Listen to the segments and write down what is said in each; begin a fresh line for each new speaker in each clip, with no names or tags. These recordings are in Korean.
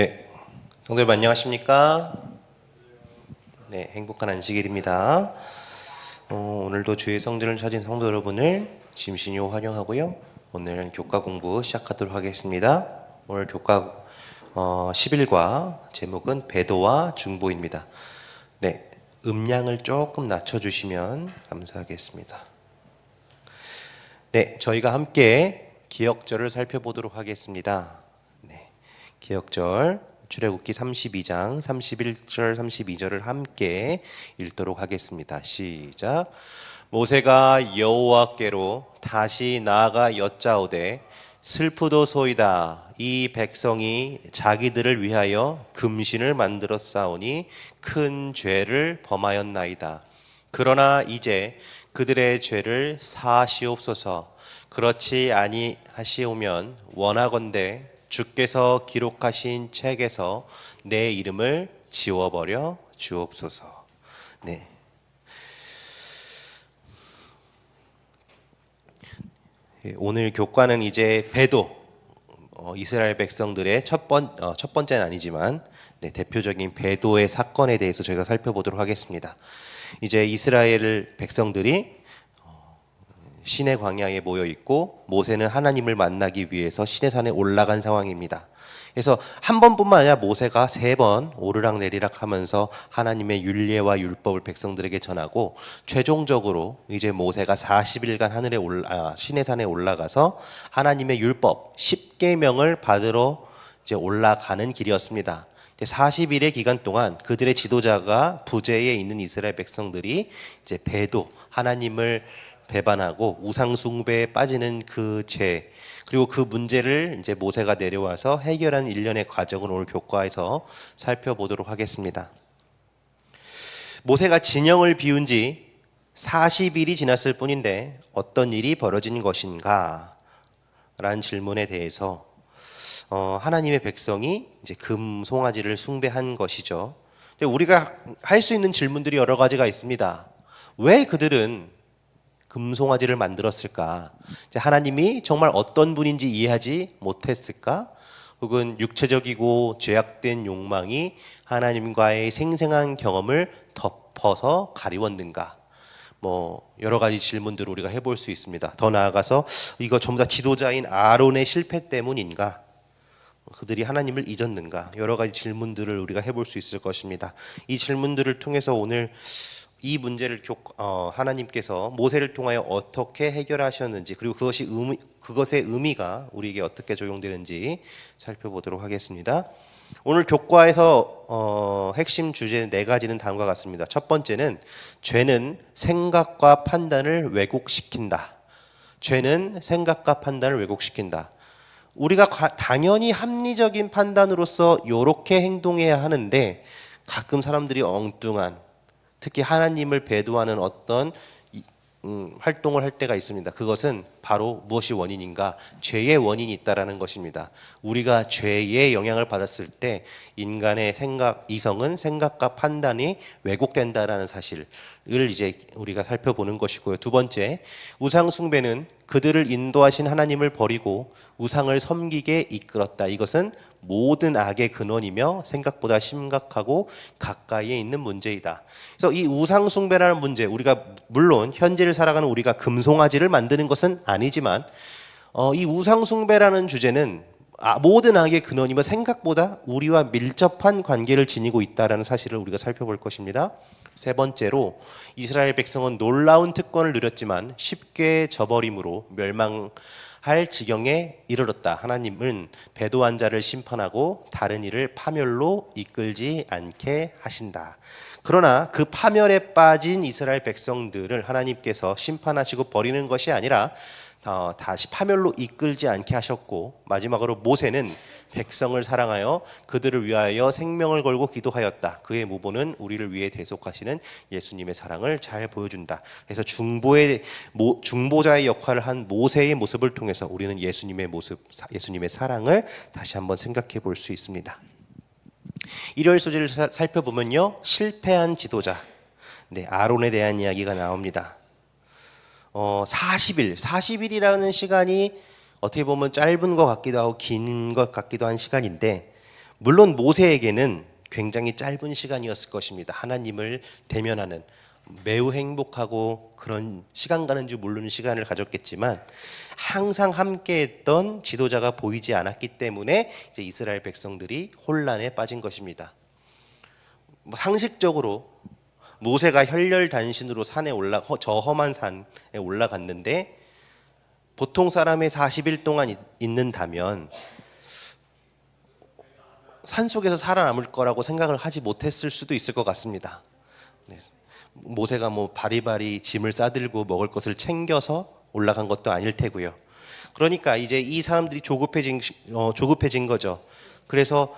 네, 성도 여러분 안녕하십니까? 네, 행복한 안식일입니다. 오늘도 주의 성전을 찾은 성도 여러분을 진심으로 환영하고요. 오늘 교과 공부 시작하도록 하겠습니다. 오늘 교과 10일과 제목은 배도와 중보입니다. 네, 음량을 조금 낮춰주시면 감사하겠습니다. 네, 저희가 함께 기역절을 살펴보도록 하겠습니다. 기역절 출애굽기 32장 31절 32절을 함께 읽도록 하겠습니다. 시작. 모세가 여호와께로 다시 나아가 여짜오되 슬프도소이다. 이 백성이 자기들을 위하여 금신을 만들어 싸우니 큰 죄를 범하였나이다. 그러나 이제 그들의 죄를 사하시옵소서. 그렇지 아니하시오면 원하건대 주께서 기록하신 책에서 내 이름을 지워버려 주옵소서. 네. 오늘 교과는 이제 배도, 이스라엘 백성들의 첫 번째는 아니지만 대표적인 배도의 사건에 대해서 저희가 살펴보도록 하겠습니다. 이제 이스라엘 백성들이 시내 광야에 모여 있고 모세는 하나님을 만나기 위해서 시내산에 올라간 상황입니다. 그래서 한 번뿐만 아니라 모세가 3번 오르락내리락 하면서 하나님의 율례와 율법을 백성들에게 전하고 최종적으로 이제 모세가 40일간 시내산에 올라가서 하나님의 율법 10계명을 받으러 이제 올라가는 길이었습니다. 40일의 기간 동안 그들의 지도자가 부재에 있는 이스라엘 백성들이 이제 배도, 하나님을 배반하고 우상 숭배에 빠지는 그 죄, 그리고 그 문제를 이제 모세가 내려와서 해결하는 일련의 과정을 오늘 교과에서 살펴보도록 하겠습니다. 모세가 진영을 비운 지 40일이 지났을 뿐인데 어떤 일이 벌어진 것인가? 라는 질문에 대해서 하나님의 백성이 이제 금 송아지를 숭배한 것이죠. 우리가 할 수 있는 질문들이 여러 가지가 있습니다. 왜 그들은 금송아지를 만들었을까? 하나님이 정말 어떤 분인지 이해하지 못했을까? 혹은 육체적이고 죄악된 욕망이 하나님과의 생생한 경험을 덮어서 가리웠는가? 여러 가지 질문들을 우리가 해볼 수 있습니다. 더 나아가서 이거 전부 다 지도자인 아론의 실패 때문인가? 그들이 하나님을 잊었는가? 여러 가지 질문들을 우리가 해볼 수 있을 것입니다. 이 질문들을 통해서 오늘 이 문제를 하나님께서 모세를 통하여 어떻게 해결하셨는지, 그리고 그것의 의미가 우리에게 어떻게 적용되는지 살펴보도록 하겠습니다. 오늘 교과에서 핵심 주제 4가지는 다음과 같습니다. 첫 번째는 죄는 생각과 판단을 왜곡시킨다. 죄는 생각과 판단을 왜곡시킨다. 우리가 당연히 합리적인 판단으로서 이렇게 행동해야 하는데 가끔 사람들이 엉뚱한, 특히 하나님을 배도하는 어떤 활동을 할 때가 있습니다. 그것은 바로 무엇이 원인인가? 죄의 원인이 있다라는 것입니다. 우리가 죄의 영향을 받았을 때 인간의 이성은 생각과 판단이 왜곡된다라는 사실을 이제 우리가 살펴보는 것이고요. 두 번째, 우상 숭배는 그들을 인도하신 하나님을 버리고 우상을 섬기게 이끌었다. 이것은 모든 악의 근원이며 생각보다 심각하고 가까이에 있는 문제이다. 그래서 이 우상 숭배라는 문제, 우리가 물론 현재를 살아가는 우리가 금송아지를 만드는 것은 아니지만 이 우상 숭배라는 주제는 모든 악의 근원이며 생각보다 우리와 밀접한 관계를 지니고 있다는 사실을 우리가 살펴볼 것입니다. 세 번째로, 이스라엘 백성은 놀라운 특권을 누렸지만 쉽게 저버림으로 멸망할 지경에 이르렀다. 하나님은 배도한 자를 심판하고 다른 이를 파멸로 이끌지 않게 하신다. 그러나 그 파멸에 빠진 이스라엘 백성들을 하나님께서 심판하시고 버리는 것이 아니라 다시 파멸로 이끌지 않게 하셨고, 마지막으로 모세는 백성을 사랑하여 그들을 위하여 생명을 걸고 기도하였다. 그의 무보는 우리를 위해 대속하시는 예수님의 사랑을 잘 보여준다. 그래서 중보자의 역할을 한 모세의 모습을 통해서 우리는 예수님의 모습, 예수님의 사랑을 다시 한번 생각해 볼 수 있습니다. 일요일 소재를 살펴보면요, 실패한 지도자, 아론에 대한 이야기가 나옵니다. 40일이라는 시간이 어떻게 보면 짧은 것 같기도 하고 긴 것 같기도 한 시간인데, 물론 모세에게는 굉장히 짧은 시간이었을 것입니다. 하나님을 대면하는 매우 행복하고 그런 시간 가는 줄 모르는 시간을 가졌겠지만 항상 함께했던 지도자가 보이지 않았기 때문에 이제 이스라엘 백성들이 혼란에 빠진 것입니다. 상식적으로 모세가 혈혈단신으로 저 험한 산에 올라갔는데 보통 사람의 40일 동안 있는다면 산속에서 살아남을 거라고 생각을 하지 못했을 수도 있을 것 같습니다. 모세가 바리바리 짐을 싸들고 먹을 것을 챙겨서 올라간 것도 아닐 테고요. 그러니까 이제 이 사람들이 조급해진 거죠. 그래서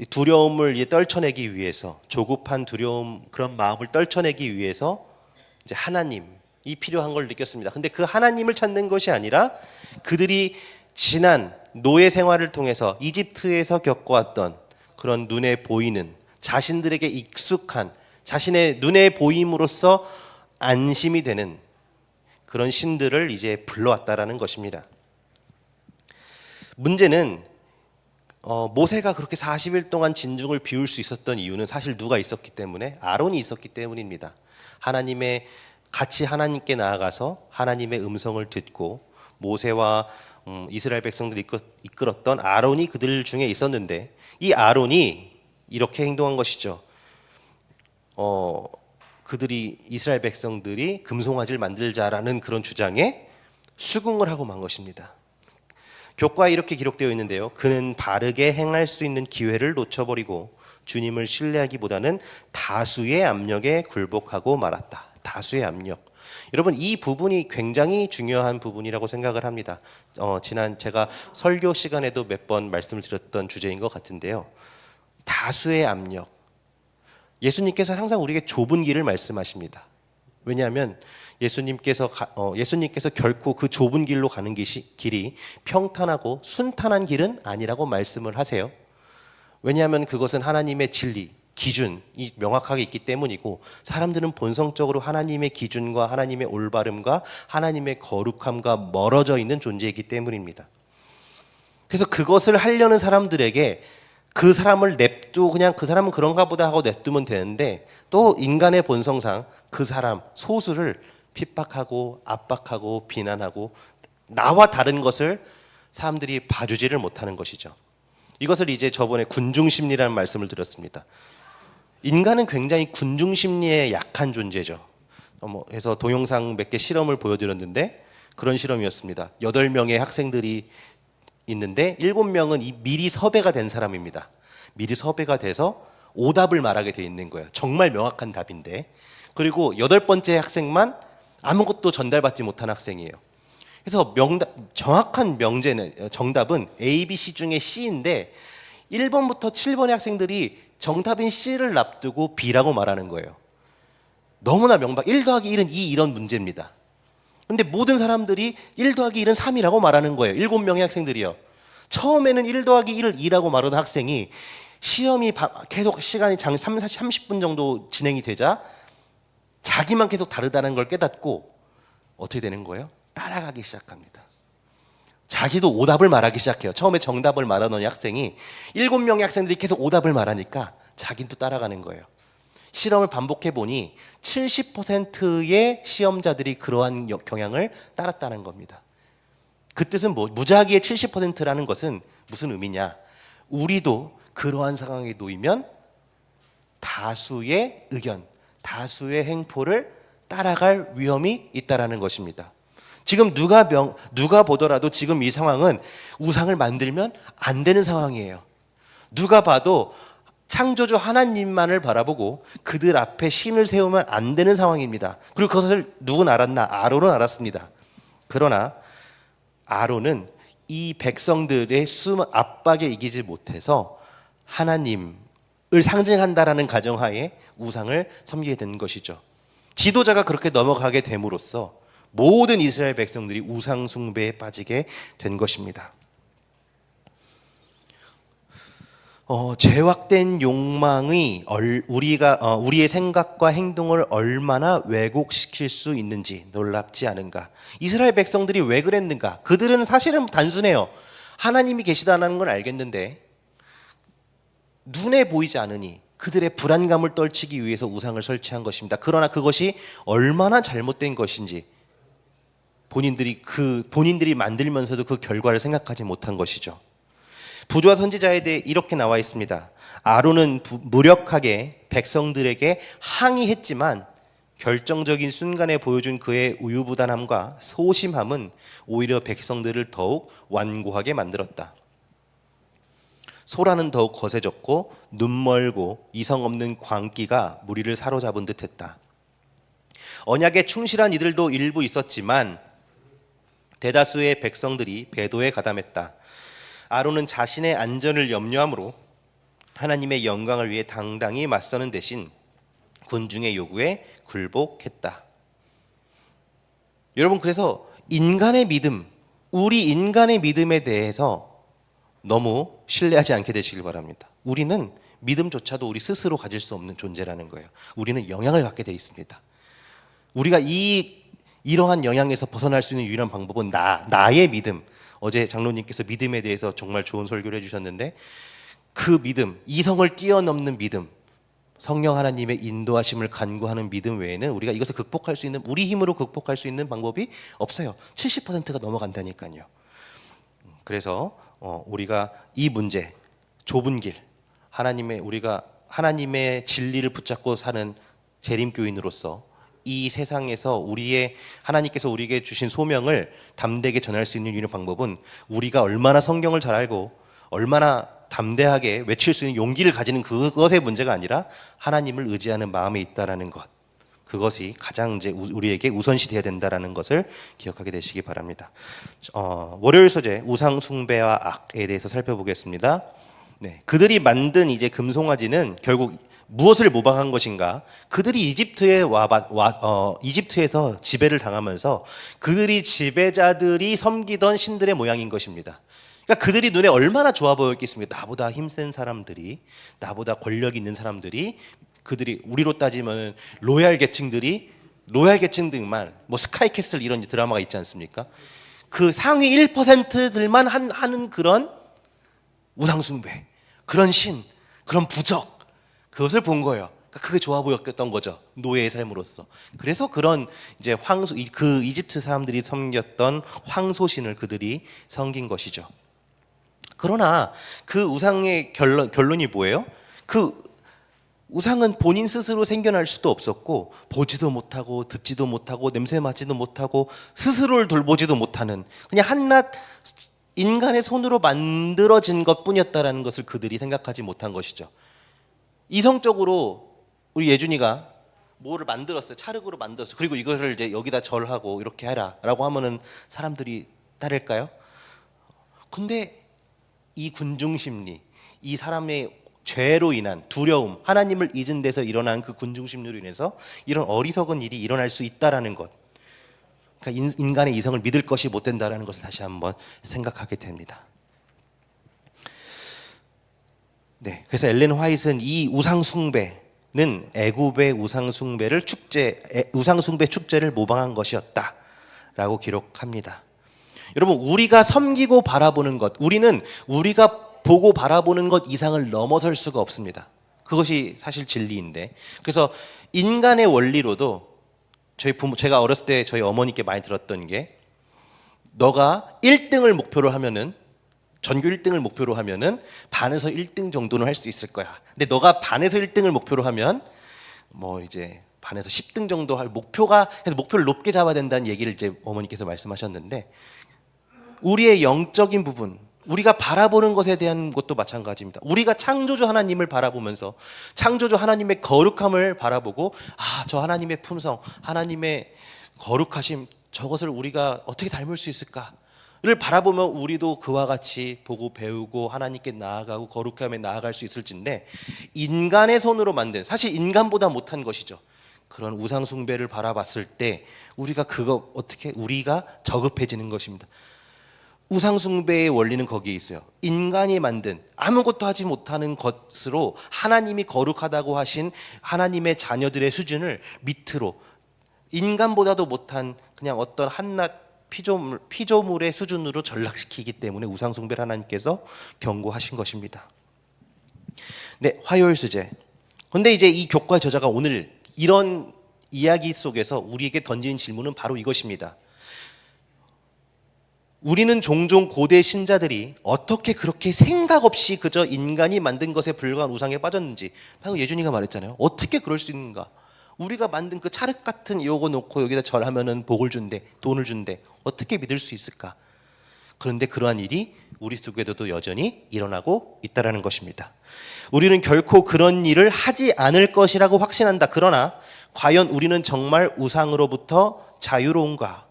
두려움을 떨쳐내기 위해서, 조급한 두려움, 그런 마음을 떨쳐내기 위해서 이제 하나님이 필요한 걸 느꼈습니다. 근데 그 하나님을 찾는 것이 아니라 그들이 지난 노예 생활을 통해서 이집트에서 겪어왔던 그런 눈에 보이는, 자신들에게 익숙한, 자신의 눈에 보임으로써 안심이 되는 그런 신들을 이제 불러왔다라는 것입니다. 문제는 모세가 그렇게 40일 동안 진중을 비울 수 있었던 이유는 사실 누가 있었기 때문에? 아론이 있었기 때문입니다. 같이 하나님께 나아가서 하나님의 음성을 듣고 모세와 이스라엘 백성들을 이끌었던 아론이 그들 중에 있었는데, 이 아론이 이렇게 행동한 것이죠. 이스라엘 백성들이 금송아지를 만들자라는 그런 주장에 수긍을 하고 만 것입니다. 교과에 이렇게 기록되어 있는데요. 그는 바르게 행할 수 있는 기회를 놓쳐버리고 주님을 신뢰하기보다는 다수의 압력에 굴복하고 말았다. 다수의 압력. 여러분, 이 부분이 굉장히 중요한 부분이라고 생각을 합니다. 지난 제가 설교 시간에도 몇 번 말씀을 드렸던 주제인 것 같은데요. 다수의 압력. 예수님께서 항상 우리에게 좁은 길을 말씀하십니다. 왜냐하면 예수님께서 결코 그 좁은 길로 가는 길이 평탄하고 순탄한 길은 아니라고 말씀을 하세요. 왜냐하면 그것은 하나님의 진리, 기준이 명확하게 있기 때문이고, 사람들은 본성적으로 하나님의 기준과 하나님의 올바름과 하나님의 거룩함과 멀어져 있는 존재이기 때문입니다. 그래서 그것을 하려는 사람들에게 그 사람을 그냥 그 사람은 그런가 보다 하고 냅두면 되는데, 또 인간의 본성상 그 사람 소수를 핍박하고 압박하고 비난하고 나와 다른 것을 사람들이 봐주지를 못하는 것이죠. 이것을 이제 저번에 군중심리라는 말씀을 드렸습니다. 인간은 굉장히 군중심리에 약한 존재죠. 그래서 동영상 몇 개 실험을 보여드렸는데 그런 실험이었습니다. 8명의 학생들이 있는데 7명은 미리 섭외가 된 사람입니다. 미리 섭외가 돼서 오답을 말하게 돼 있는 거예요. 정말 명확한 답인데. 그리고 8번째 학생만 아무것도 전달받지 못한 학생이에요. 그래서 정확한 정답은 A, B, C 중에 C인데 1번부터 7번의 학생들이 정답인 C를 납두고 B라고 말하는 거예요. 너무나 1 더하기 1은 2 이런 문제입니다. 근데 모든 사람들이 1 더하기 1은 3이라고 말하는 거예요. 7명의 학생들이요. 처음에는 1 더하기 1을 2라고 말하던 학생이 시험이 계속 시간이 30분 정도 진행이 되자 자기만 계속 다르다는 걸 깨닫고 어떻게 되는 거예요? 따라가기 시작합니다. 자기도 오답을 말하기 시작해요. 처음에 정답을 말하던 학생이 7명의 학생들이 계속 오답을 말하니까 자기도 따라가는 거예요. 실험을 반복해 보니 70%의 시험자들이 그러한 경향을 따랐다는 겁니다. 그 뜻은 무작위의 70%라는 것은 무슨 의미냐? 우리도 그러한 상황에 놓이면 다수의 의견, 다수의 행포를 따라갈 위험이 있다라는 것입니다. 지금 누가 보더라도 지금 이 상황은 우상을 만들면 안 되는 상황이에요. 누가 봐도 창조주 하나님만을 바라보고 그들 앞에 신을 세우면 안 되는 상황입니다. 그리고 그것을 누군 알았나? 아론은 알았습니다. 그러나 아론은 이 백성들의 압박에 이기지 못해서 하나님을 상징한다라는 가정하에 우상을 섬기게 된 것이죠. 지도자가 그렇게 넘어가게 됨으로써 모든 이스라엘 백성들이 우상 숭배에 빠지게 된 것입니다. 죄악된 욕망이 우리의 생각과 행동을 얼마나 왜곡시킬 수 있는지 놀랍지 않은가? 이스라엘 백성들이 왜 그랬는가? 그들은 사실은 단순해요. 하나님이 계시다는 걸 알겠는데 눈에 보이지 않으니 그들의 불안감을 떨치기 위해서 우상을 설치한 것입니다. 그러나 그것이 얼마나 잘못된 것인지 본인들이 만들면서도 그 결과를 생각하지 못한 것이죠. 부조와 선지자에 대해 이렇게 나와 있습니다. 아론은 무력하게 백성들에게 항의했지만 결정적인 순간에 보여준 그의 우유부단함과 소심함은 오히려 백성들을 더욱 완고하게 만들었다. 소라는 더욱 거세졌고 눈멀고 이성 없는 광기가 무리를 사로잡은 듯했다. 언약에 충실한 이들도 일부 있었지만 대다수의 백성들이 배도에 가담했다. 아론은 자신의 안전을 염려함으로 하나님의 영광을 위해 당당히 맞서는 대신 군중의 요구에 굴복했다. 여러분, 그래서 인간의 믿음, 우리 인간의 믿음에 대해서 너무 신뢰하지 않게 되시길 바랍니다. 우리는 믿음조차도 우리 스스로 가질 수 없는 존재라는 거예요. 우리는 영향을 받게 돼 있습니다. 우리가 이러한 영향에서 벗어날 수 있는 유일한 방법은 나의 믿음. 어제 장로님께서 믿음에 대해서 정말 좋은 설교를 해주셨는데, 그 믿음, 이성을 뛰어넘는 믿음, 성령 하나님의 인도하심을 간구하는 믿음 외에는 우리가 이것을 극복할 수 있는, 우리 힘으로 극복할 수 있는 방법이 없어요. 70%가 넘어간다니까요. 그래서 우리가 이 문제, 좁은 길, 우리가 하나님의 진리를 붙잡고 사는 재림교인으로서 이 세상에서 하나님께서 우리에게 주신 소명을 담대하게 전할 수 있는 유일한 방법은 우리가 얼마나 성경을 잘 알고 얼마나 담대하게 외칠 수 있는 용기를 가지는 그것의 문제가 아니라 하나님을 의지하는 마음에 있다라는 것, 그것이 가장 이제 우리에게 우선시 되어야 된다라는 것을 기억하게 되시기 바랍니다. 월요일 소재 우상 숭배와 악에 대해서 살펴보겠습니다. 네, 그들이 만든 이제 금송아지는 결국 무엇을 모방한 것인가? 그들이 이집트에서 지배를 당하면서 그들이 지배자들이 섬기던 신들의 모양인 것입니다. 그러니까 그들이 눈에 얼마나 좋아 보였겠습니까? 나보다 힘센 사람들이, 나보다 권력 있는 사람들이, 그들이 우리로 따지면 로얄 계층들만 뭐 스카이캐슬 이런 드라마가 있지 않습니까? 그 상위 1%들만 하는 그런 우상숭배, 그런 신, 그런 부적, 그것을 본 거예요. 그러니까 그게 좋아 보였던 거죠. 노예의 삶으로서. 그래서 그런 이제 그 이집트 사람들이 섬겼던 황소신을 그들이 섬긴 것이죠. 그러나 그 우상의 결론이 뭐예요? 그 우상은 본인 스스로 생겨날 수도 없었고, 보지도 못하고 듣지도 못하고 냄새 맡지도 못하고 스스로를 돌보지도 못하는 그냥 한낱 인간의 손으로 만들어진 것뿐이었다라는 것을 그들이 생각하지 못한 것이죠. 이성적으로 우리 예준이가 뭐를 만들었어요. 찰흙으로 만들었어요. 그리고 이것을 이제 여기다 절하고 이렇게 해라라고 하면은 사람들이 따를까요? 근데 이 군중심리, 이 사람의 죄로 인한 두려움, 하나님을 잊은 데서 일어난 그 군중심리로 인해서 이런 어리석은 일이 일어날 수 있다라는 것, 그러니까 인간의 이성을 믿을 것이 못 된다라는 것을 다시 한번 생각하게 됩니다. 네, 그래서 엘렌 화이트는 이 우상숭배는 애굽의 우상숭배 축제를 모방한 것이었다라고 기록합니다. 여러분, 우리가 섬기고 바라보는 것, 우리가 보고 바라보는 것 이상을 넘어설 수가 없습니다. 그것이 사실 진리인데, 그래서 인간의 원리로도 제가 어렸을 때 저희 어머니께 많이 들었던 게, 너가 1등을 목표로 하면은, 전교 1등을 목표로 하면은 반에서 1등 정도는 할 수 있을 거야. 근데 너가 반에서 1등을 목표로 하면 뭐 이제 반에서 10등 정도 할 그래서 목표를 높게 잡아야 된다는 얘기를 이제 어머니께서 말씀하셨는데, 우리의 영적인 부분, 우리가 바라보는 것에 대한 것도 마찬가지입니다. 우리가 창조주 하나님을 바라보면서 창조주 하나님의 거룩함을 바라보고, 저 하나님의 품성, 하나님의 거룩하심, 저것을 우리가 어떻게 닮을 수 있을까를 바라보면 우리도 그와 같이 보고 배우고 하나님께 나아가고 거룩함에 나아갈 수 있을진데, 인간의 손으로 만든, 사실 인간보다 못한 것이죠. 그런 우상 숭배를 바라봤을 때 우리가 저급해지는 것입니다. 우상 숭배의 원리는 거기에 있어요. 인간이 만든 아무것도 하지 못하는 것으로 하나님이 거룩하다고 하신 하나님의 자녀들의 수준을 밑으로, 인간보다도 못한 그냥 어떤 한낱 피조물의 수준으로 전락시키기 때문에 우상 숭배를 하나님께서 경고하신 것입니다. 네, 화요일 수제. 근데 이제 이 교과의 저자가 오늘 이런 이야기 속에서 우리에게 던지는 질문은 바로 이것입니다. 우리는 종종 고대 신자들이 어떻게 그렇게 생각 없이 그저 인간이 만든 것에 불과한 우상에 빠졌는지, 방금 예준이가 말했잖아요. 어떻게 그럴 수 있는가? 우리가 만든 그 찰흙 같은 요거 놓고 여기다 절하면은 복을 준대, 돈을 준대. 어떻게 믿을 수 있을까? 그런데 그러한 일이 우리 속에도 여전히 일어나고 있다는 것입니다. 우리는 결코 그런 일을 하지 않을 것이라고 확신한다. 그러나 과연 우리는 정말 우상으로부터 자유로운가?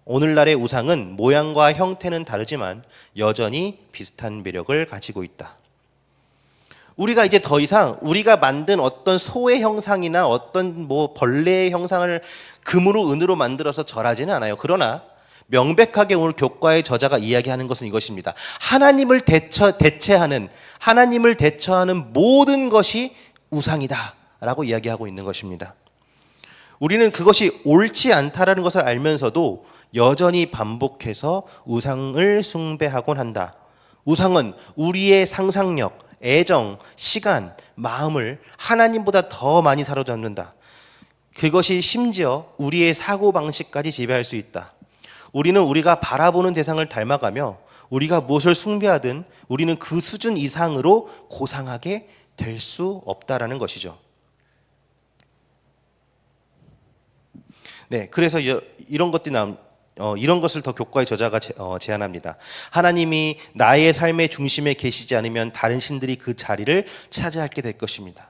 오늘날의 우상은 모양과 형태는 다르지만 여전히 비슷한 매력을 가지고 있다. 우리가 이제 더 이상 우리가 만든 어떤 소의 형상이나 어떤 벌레의 형상을 금으로 은으로 만들어서 절하지는 않아요. 그러나 명백하게 오늘 교과의 저자가 이야기하는 것은 이것입니다. 하나님을 대체하는 모든 것이 우상이다 라고 이야기하고 있는 것입니다. 우리는 그것이 옳지 않다라는 것을 알면서도 여전히 반복해서 우상을 숭배하곤 한다. 우상은 우리의 상상력, 애정, 시간, 마음을 하나님보다 더 많이 사로잡는다. 그것이 심지어 우리의 사고방식까지 지배할 수 있다. 우리는 우리가 바라보는 대상을 닮아가며 우리가 무엇을 숭배하든 우리는 그 수준 이상으로 고상하게 될 수 없다라는 것이죠. 네, 그래서 이런 것을 더 교과의 저자가 제안합니다. 하나님이 나의 삶의 중심에 계시지 않으면 다른 신들이 그 자리를 차지하게 될 것입니다.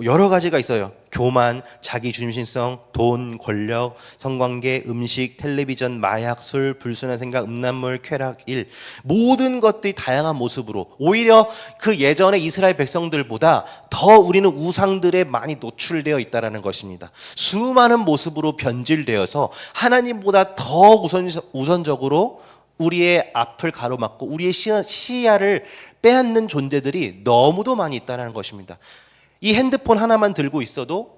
여러 가지가 있어요. 교만, 자기 중심성, 돈, 권력, 성관계, 음식, 텔레비전, 마약, 술, 불순한 생각, 음란물, 쾌락, 일, 모든 것들이 다양한 모습으로 오히려 그 예전의 이스라엘 백성들보다 더 우리는 우상들에 많이 노출되어 있다는 것입니다. 수많은 모습으로 변질되어서 하나님보다 더 우선적으로 우리의 앞을 가로막고 우리의 시야를 빼앗는 존재들이 너무도 많이 있다는 것입니다. 이 핸드폰 하나만 들고 있어도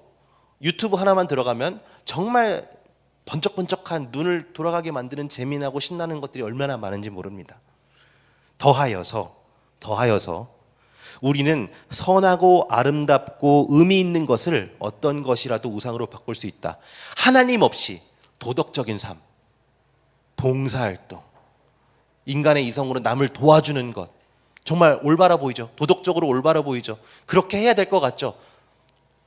유튜브 하나만 들어가면 정말 번쩍번쩍한 눈을 돌아가게 만드는 재미나고 신나는 것들이 얼마나 많은지 모릅니다. 더하여서 우리는 선하고 아름답고 의미 있는 것을 어떤 것이라도 우상으로 바꿀 수 있다. 하나님 없이 도덕적인 삶, 봉사활동, 인간의 이성으로 남을 도와주는 것, 정말 올바라 보이죠. 도덕적으로 올바라 보이죠. 그렇게 해야 될 것 같죠.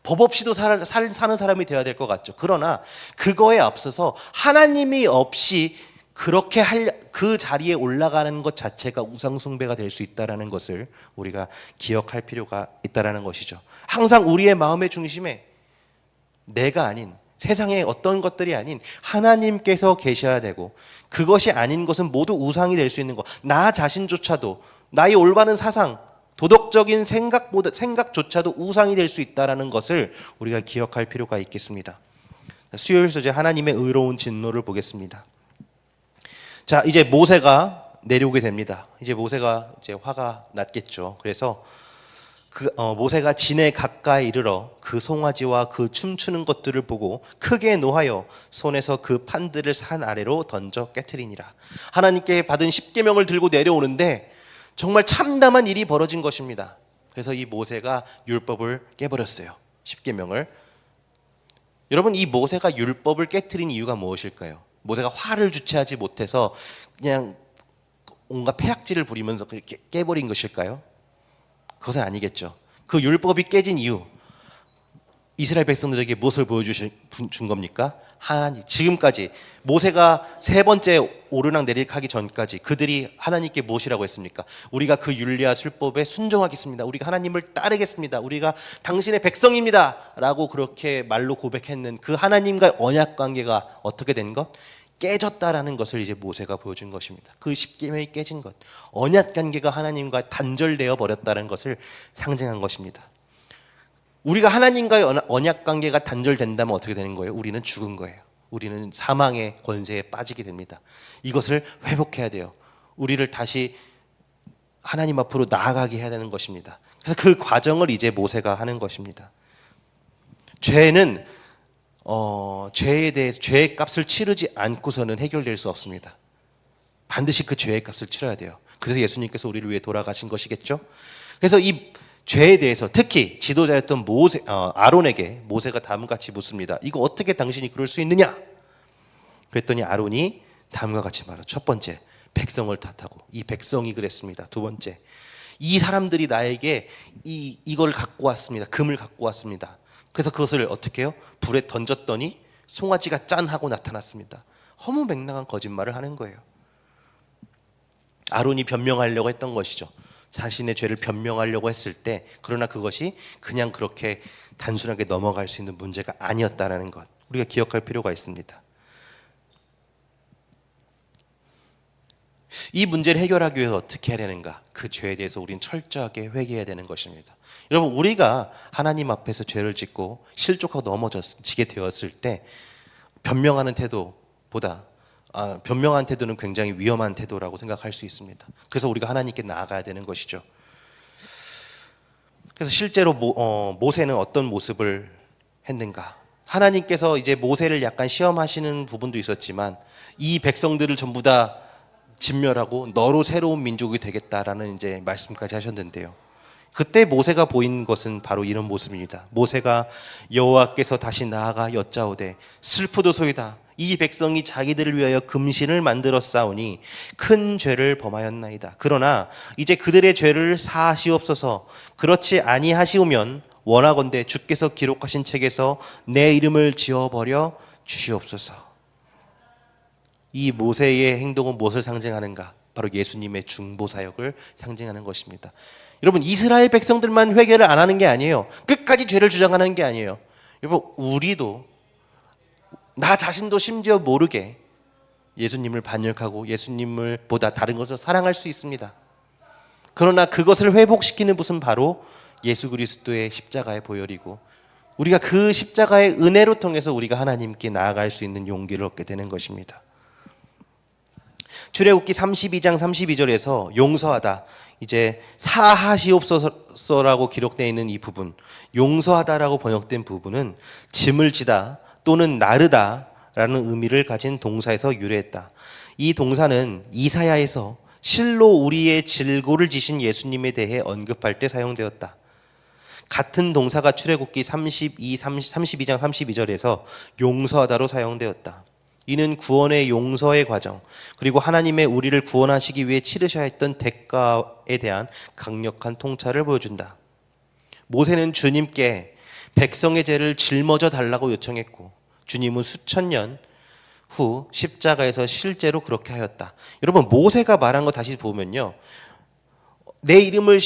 법 없이도 사는 사람이 되어야 될 것 같죠. 그러나 그거에 앞서서 하나님이 없이 그렇게 그 자리에 올라가는 것 자체가 우상숭배가 될 수 있다는 것을 우리가 기억할 필요가 있다는 것이죠. 항상 우리의 마음의 중심에 내가 아닌, 세상의 어떤 것들이 아닌 하나님께서 계셔야 되고, 그것이 아닌 것은 모두 우상이 될 수 있는 것, 나 자신조차도 나의 올바른 사상, 도덕적인 생각조차도 우상이 될 수 있다는 것을 우리가 기억할 필요가 있겠습니다. 수요일 소재 하나님의 의로운 진노를 보겠습니다. 자, 이제 모세가 내려오게 됩니다. 이제 모세가 화가 났겠죠. 그래서 모세가 진에 가까이 이르러 그 송아지와 그 춤추는 것들을 보고 크게 노하여 손에서 그 판들을 산 아래로 던져 깨트리니라. 하나님께 받은 십계명을 들고 내려오는데 정말 참담한 일이 벌어진 것입니다. 그래서 이 모세가 율법을 깨버렸어요. 십계명을. 여러분, 이 모세가 율법을 깨트린 이유가 무엇일까요? 모세가 화를 주체하지 못해서 그냥 온갖 패악질을 부리면서 그렇게 깨버린 것일까요? 그것은 아니겠죠. 그 율법이 깨진 이유, 이스라엘 백성들에게 무엇을 보여준 겁니까? 하나님. 지금까지 모세가 세 번째 오르락 내리락 하기 전까지 그들이 하나님께 무엇이라고 했습니까? 우리가 그 율례와 율법에 순종하겠습니다. 우리가 하나님을 따르겠습니다. 우리가 당신의 백성입니다 라고 그렇게 말로 고백했는 그 하나님과의 언약 관계가 어떻게 된 것? 깨졌다라는 것을 이제 모세가 보여준 것입니다. 그 십계명이 깨진 것, 언약 관계가 하나님과 단절되어 버렸다는 것을 상징한 것입니다. 우리가 하나님과의 언약 관계가 단절된다면 어떻게 되는 거예요? 우리는 죽은 거예요. 우리는 사망의 권세에 빠지게 됩니다. 이것을 회복해야 돼요. 우리를 다시 하나님 앞으로 나아가게 해야 되는 것입니다. 그래서 그 과정을 이제 모세가 하는 것입니다. 죄는 죄에 대해서 죄의 값을 치르지 않고서는 해결될 수 없습니다. 반드시 그 죄의 값을 치러야 돼요. 그래서 예수님께서 우리를 위해 돌아가신 것이겠죠. 그래서 이 죄에 대해서 특히 지도자였던 아론에게 모세가 다음과 같이 묻습니다. 이거 어떻게 당신이 그럴 수 있느냐? 그랬더니 아론이 다음과 같이 말하죠. 첫 번째, 백성을 탓하고 이 백성이 그랬습니다. 두 번째, 이 사람들이 나에게 이걸 갖고 왔습니다. 금을 갖고 왔습니다. 그래서 그것을 어떻게 해요? 불에 던졌더니 송아지가 짠 하고 나타났습니다. 허무맹랑한 거짓말을 하는 거예요. 아론이 변명하려고 했던 것이죠. 자신의 죄를 변명하려고 했을 때, 그러나 그것이 그냥 그렇게 단순하게 넘어갈 수 있는 문제가 아니었다는 것, 우리가 기억할 필요가 있습니다. 이 문제를 해결하기 위해서 어떻게 해야 되는가? 그 죄에 대해서 우리는 철저하게 회개해야 되는 것입니다. 여러분, 우리가 하나님 앞에서 죄를 짓고 실족하고 넘어지게 되었을 때 변명하는 태도보다 변명한 태도는 굉장히 위험한 태도라고 생각할 수 있습니다. 그래서 우리가 하나님께 나아가야 되는 것이죠. 그래서 실제로 모세는 어떤 모습을 했는가? 하나님께서 이제 모세를 약간 시험하시는 부분도 있었지만 이 백성들을 전부 다 진멸하고 너로 새로운 민족이 되겠다라는 이제 말씀까지 하셨는데요. 그때 모세가 보인 것은 바로 이런 모습입니다. 모세가 여호와께서 다시 나아가 여짜오되 슬프도소이다. 이 백성이 자기들을 위하여 금신을 만들어 싸우니 큰 죄를 범하였나이다. 그러나 이제 그들의 죄를 사하시옵소서. 그렇지 아니하시오면 원하건대 주께서 기록하신 책에서 내 이름을 지워버려 주시옵소서. 이 모세의 행동은 무엇을 상징하는가? 바로 예수님의 중보 사역을 상징하는 것입니다. 여러분, 이스라엘 백성들만 회개를 안 하는 게 아니에요. 끝까지 죄를 주장하는 게 아니에요. 여러분, 우리도, 나 자신도 심지어 모르게 예수님을 반역하고 예수님을 보다 다른 것을 사랑할 수 있습니다. 그러나 그것을 회복시키는 것은 바로 예수 그리스도의 십자가의 보혈이고, 우리가 그 십자가의 은혜로 통해서 우리가 하나님께 나아갈 수 있는 용기를 얻게 되는 것입니다. 출애굽기 32장 32절에서 용서하다, 이제 사하시옵소서라고 기록되어 있는 이 부분, 용서하다라고 번역된 부분은 짐을 지다 또는 나르다라는 의미를 가진 동사에서 유래했다. 이 동사는 이사야에서 실로 우리의 질고를 지신 예수님에 대해 언급할 때 사용되었다. 같은 동사가 출애굽기 32장 32절에서 용서하다로 사용되었다. 이는 구원의 용서의 과정, 그리고 하나님의 우리를 구원하시기 위해 치르셔야 했던 대가에 대한 강력한 통찰을 보여준다. 모세는 주님께 백성의 죄를 짊어져 달라고 요청했고, 주님은 수천 년 후 십자가에서 실제로 그렇게 하였다. 여러분, 모세가 말한 거 다시 보면요, 내 이름을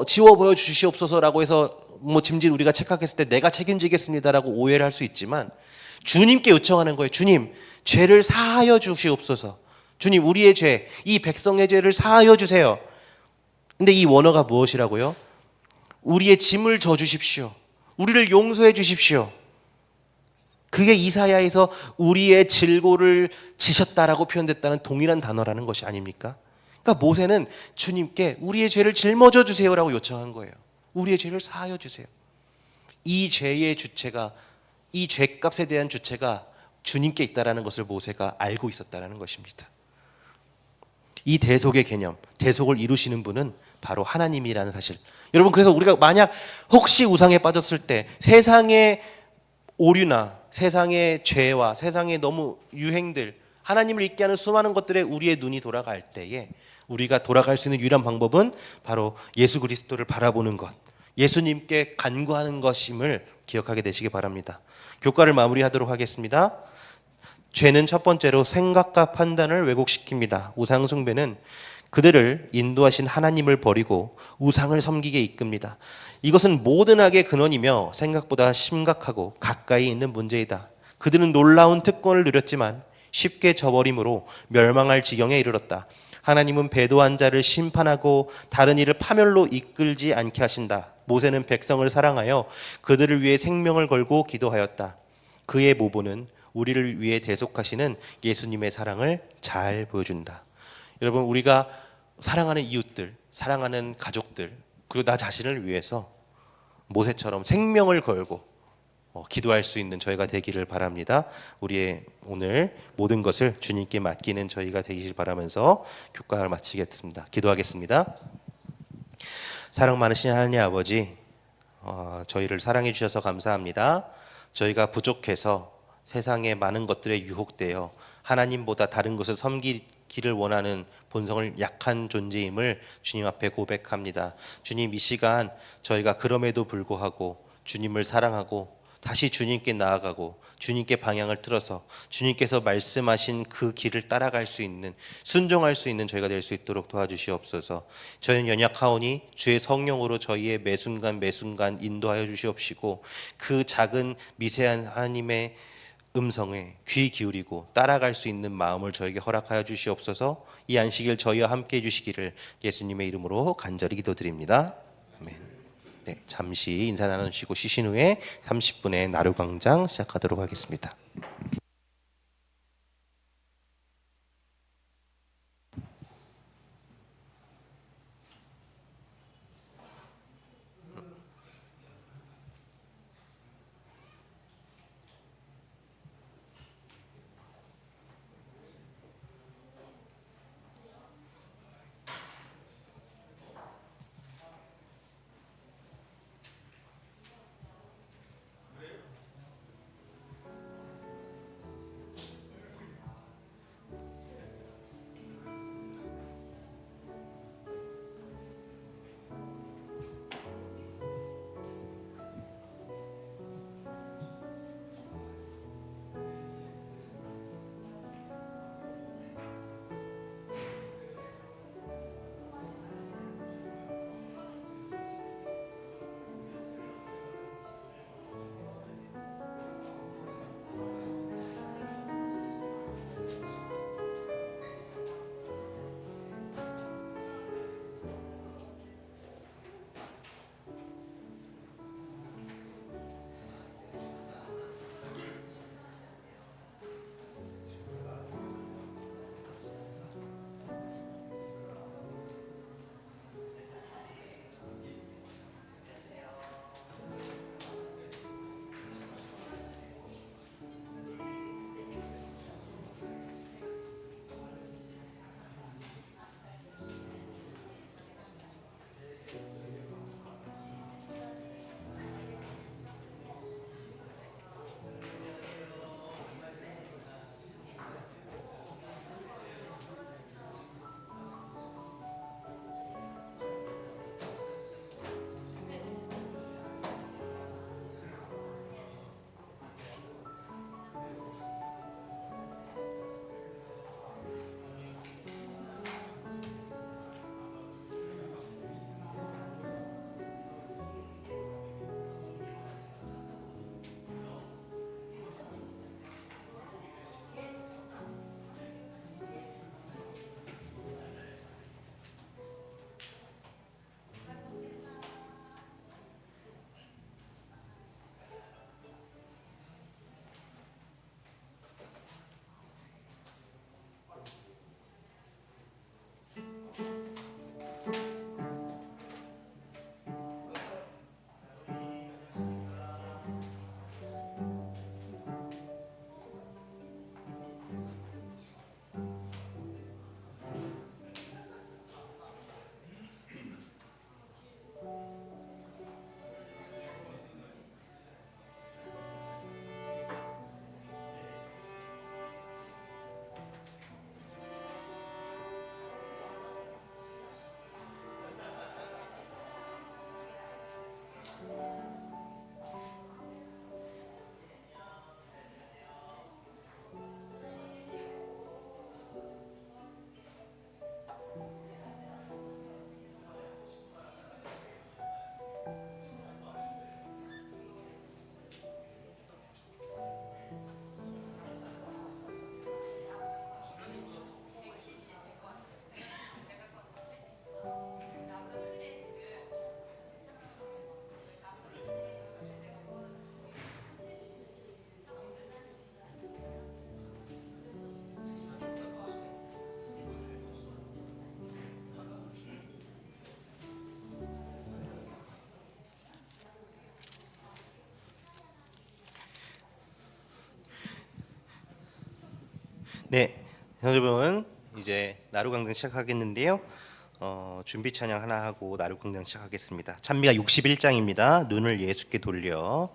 지워버려 주시옵소서라고 해서 짐짓 우리가 착각했을 때 내가 책임지겠습니다라고 오해를 할 수 있지만, 주님께 요청하는 거예요. 주님, 죄를 사하여 주시옵소서. 주님, 우리의 죄, 이 백성의 죄를 사하여 주세요. 근데 이 원어가 무엇이라고요? 우리의 짐을 져주십시오. 우리를 용서해 주십시오. 그게 이사야에서 우리의 질고를 지셨다라고 표현됐다는 동일한 단어라는 것이 아닙니까? 그러니까 모세는 주님께 우리의 죄를 짊어져 주세요라고 요청한 거예요. 우리의 죄를 사하여 주세요. 이 죄의 주체가, 이 죄값에 대한 주체가 주님께 있다라는 것을 모세가 알고 있었다라는 것입니다. 이 대속의 개념, 대속을 이루시는 분은 바로 하나님이라는 사실. 여러분, 그래서 우리가 만약 혹시 우상에 빠졌을 때 세상의 오류나 세상의 죄와 세상의 너무 유행들, 하나님을 잊게 하는 수많은 것들에 우리의 눈이 돌아갈 때에 우리가 돌아갈 수 있는 유일한 방법은 바로 예수 그리스도를 바라보는 것, 예수님께 간구하는 것임을 기억하게 되시기 바랍니다. 교과를 마무리하도록 하겠습니다. 죄는 첫 번째로 생각과 판단을 왜곡시킵니다. 우상 숭배는 그들을 인도하신 하나님을 버리고 우상을 섬기게 이끕니다. 이것은 모든 악의 근원이며 생각보다 심각하고 가까이 있는 문제이다. 그들은 놀라운 특권을 누렸지만 쉽게 저버림으로 멸망할 지경에 이르렀다. 하나님은 배도한 자를 심판하고 다른 이를 파멸로 이끌지 않게 하신다. 모세는 백성을 사랑하여 그들을 위해 생명을 걸고 기도하였다. 그의 모보는 우리를 위해 대속하시는 예수님의 사랑을 잘 보여준다. 여러분, 우리가 사랑하는 이웃들, 사랑하는 가족들, 그리고 나 자신을 위해서 모세처럼 생명을 걸고 기도할 수 있는 저희가 되기를 바랍니다. 우리의 오늘 모든 것을 주님께 맡기는 저희가 되기를 바라면서 교과를 마치겠습니다. 기도하겠습니다. 사랑 많으신 하나님 아버지, 저희를 사랑해 주셔서 감사합니다. 저희가 부족해서 세상의 많은 것들에 유혹되어 하나님보다 다른 것을 섬기기를 원하는 본성을 약한 존재임을 주님 앞에 고백합니다. 주님, 이 시간 저희가 그럼에도 불구하고 주님을 사랑하고 다시 주님께 나아가고 주님께 방향을 틀어서 주님께서 말씀하신 그 길을 따라갈 수 있는, 순종할 수 있는 저희가 될 수 있도록 도와주시옵소서. 저희는 연약하오니 주의 성령으로 저희의 매 순간 매 순간 인도하여 주시옵시고, 그 작은 미세한 하나님의 음성에 귀 기울이고 따라갈 수 있는 마음을 저에게 허락하여 주시옵소서. 이 안식일 저희와 함께 해주시기를 예수님의 이름으로 간절히 기도드립니다. 아멘. 네, 잠시 인사 나누시고 쉬신 후에 30분의 나루광장 시작하도록 하겠습니다. 네, 여러분 이제 나루강등 시작하겠는데요. 준비 찬양 하나 하고 나루궁장 시작하겠습니다. 찬미가 61장입니다. 눈을 예수께 돌려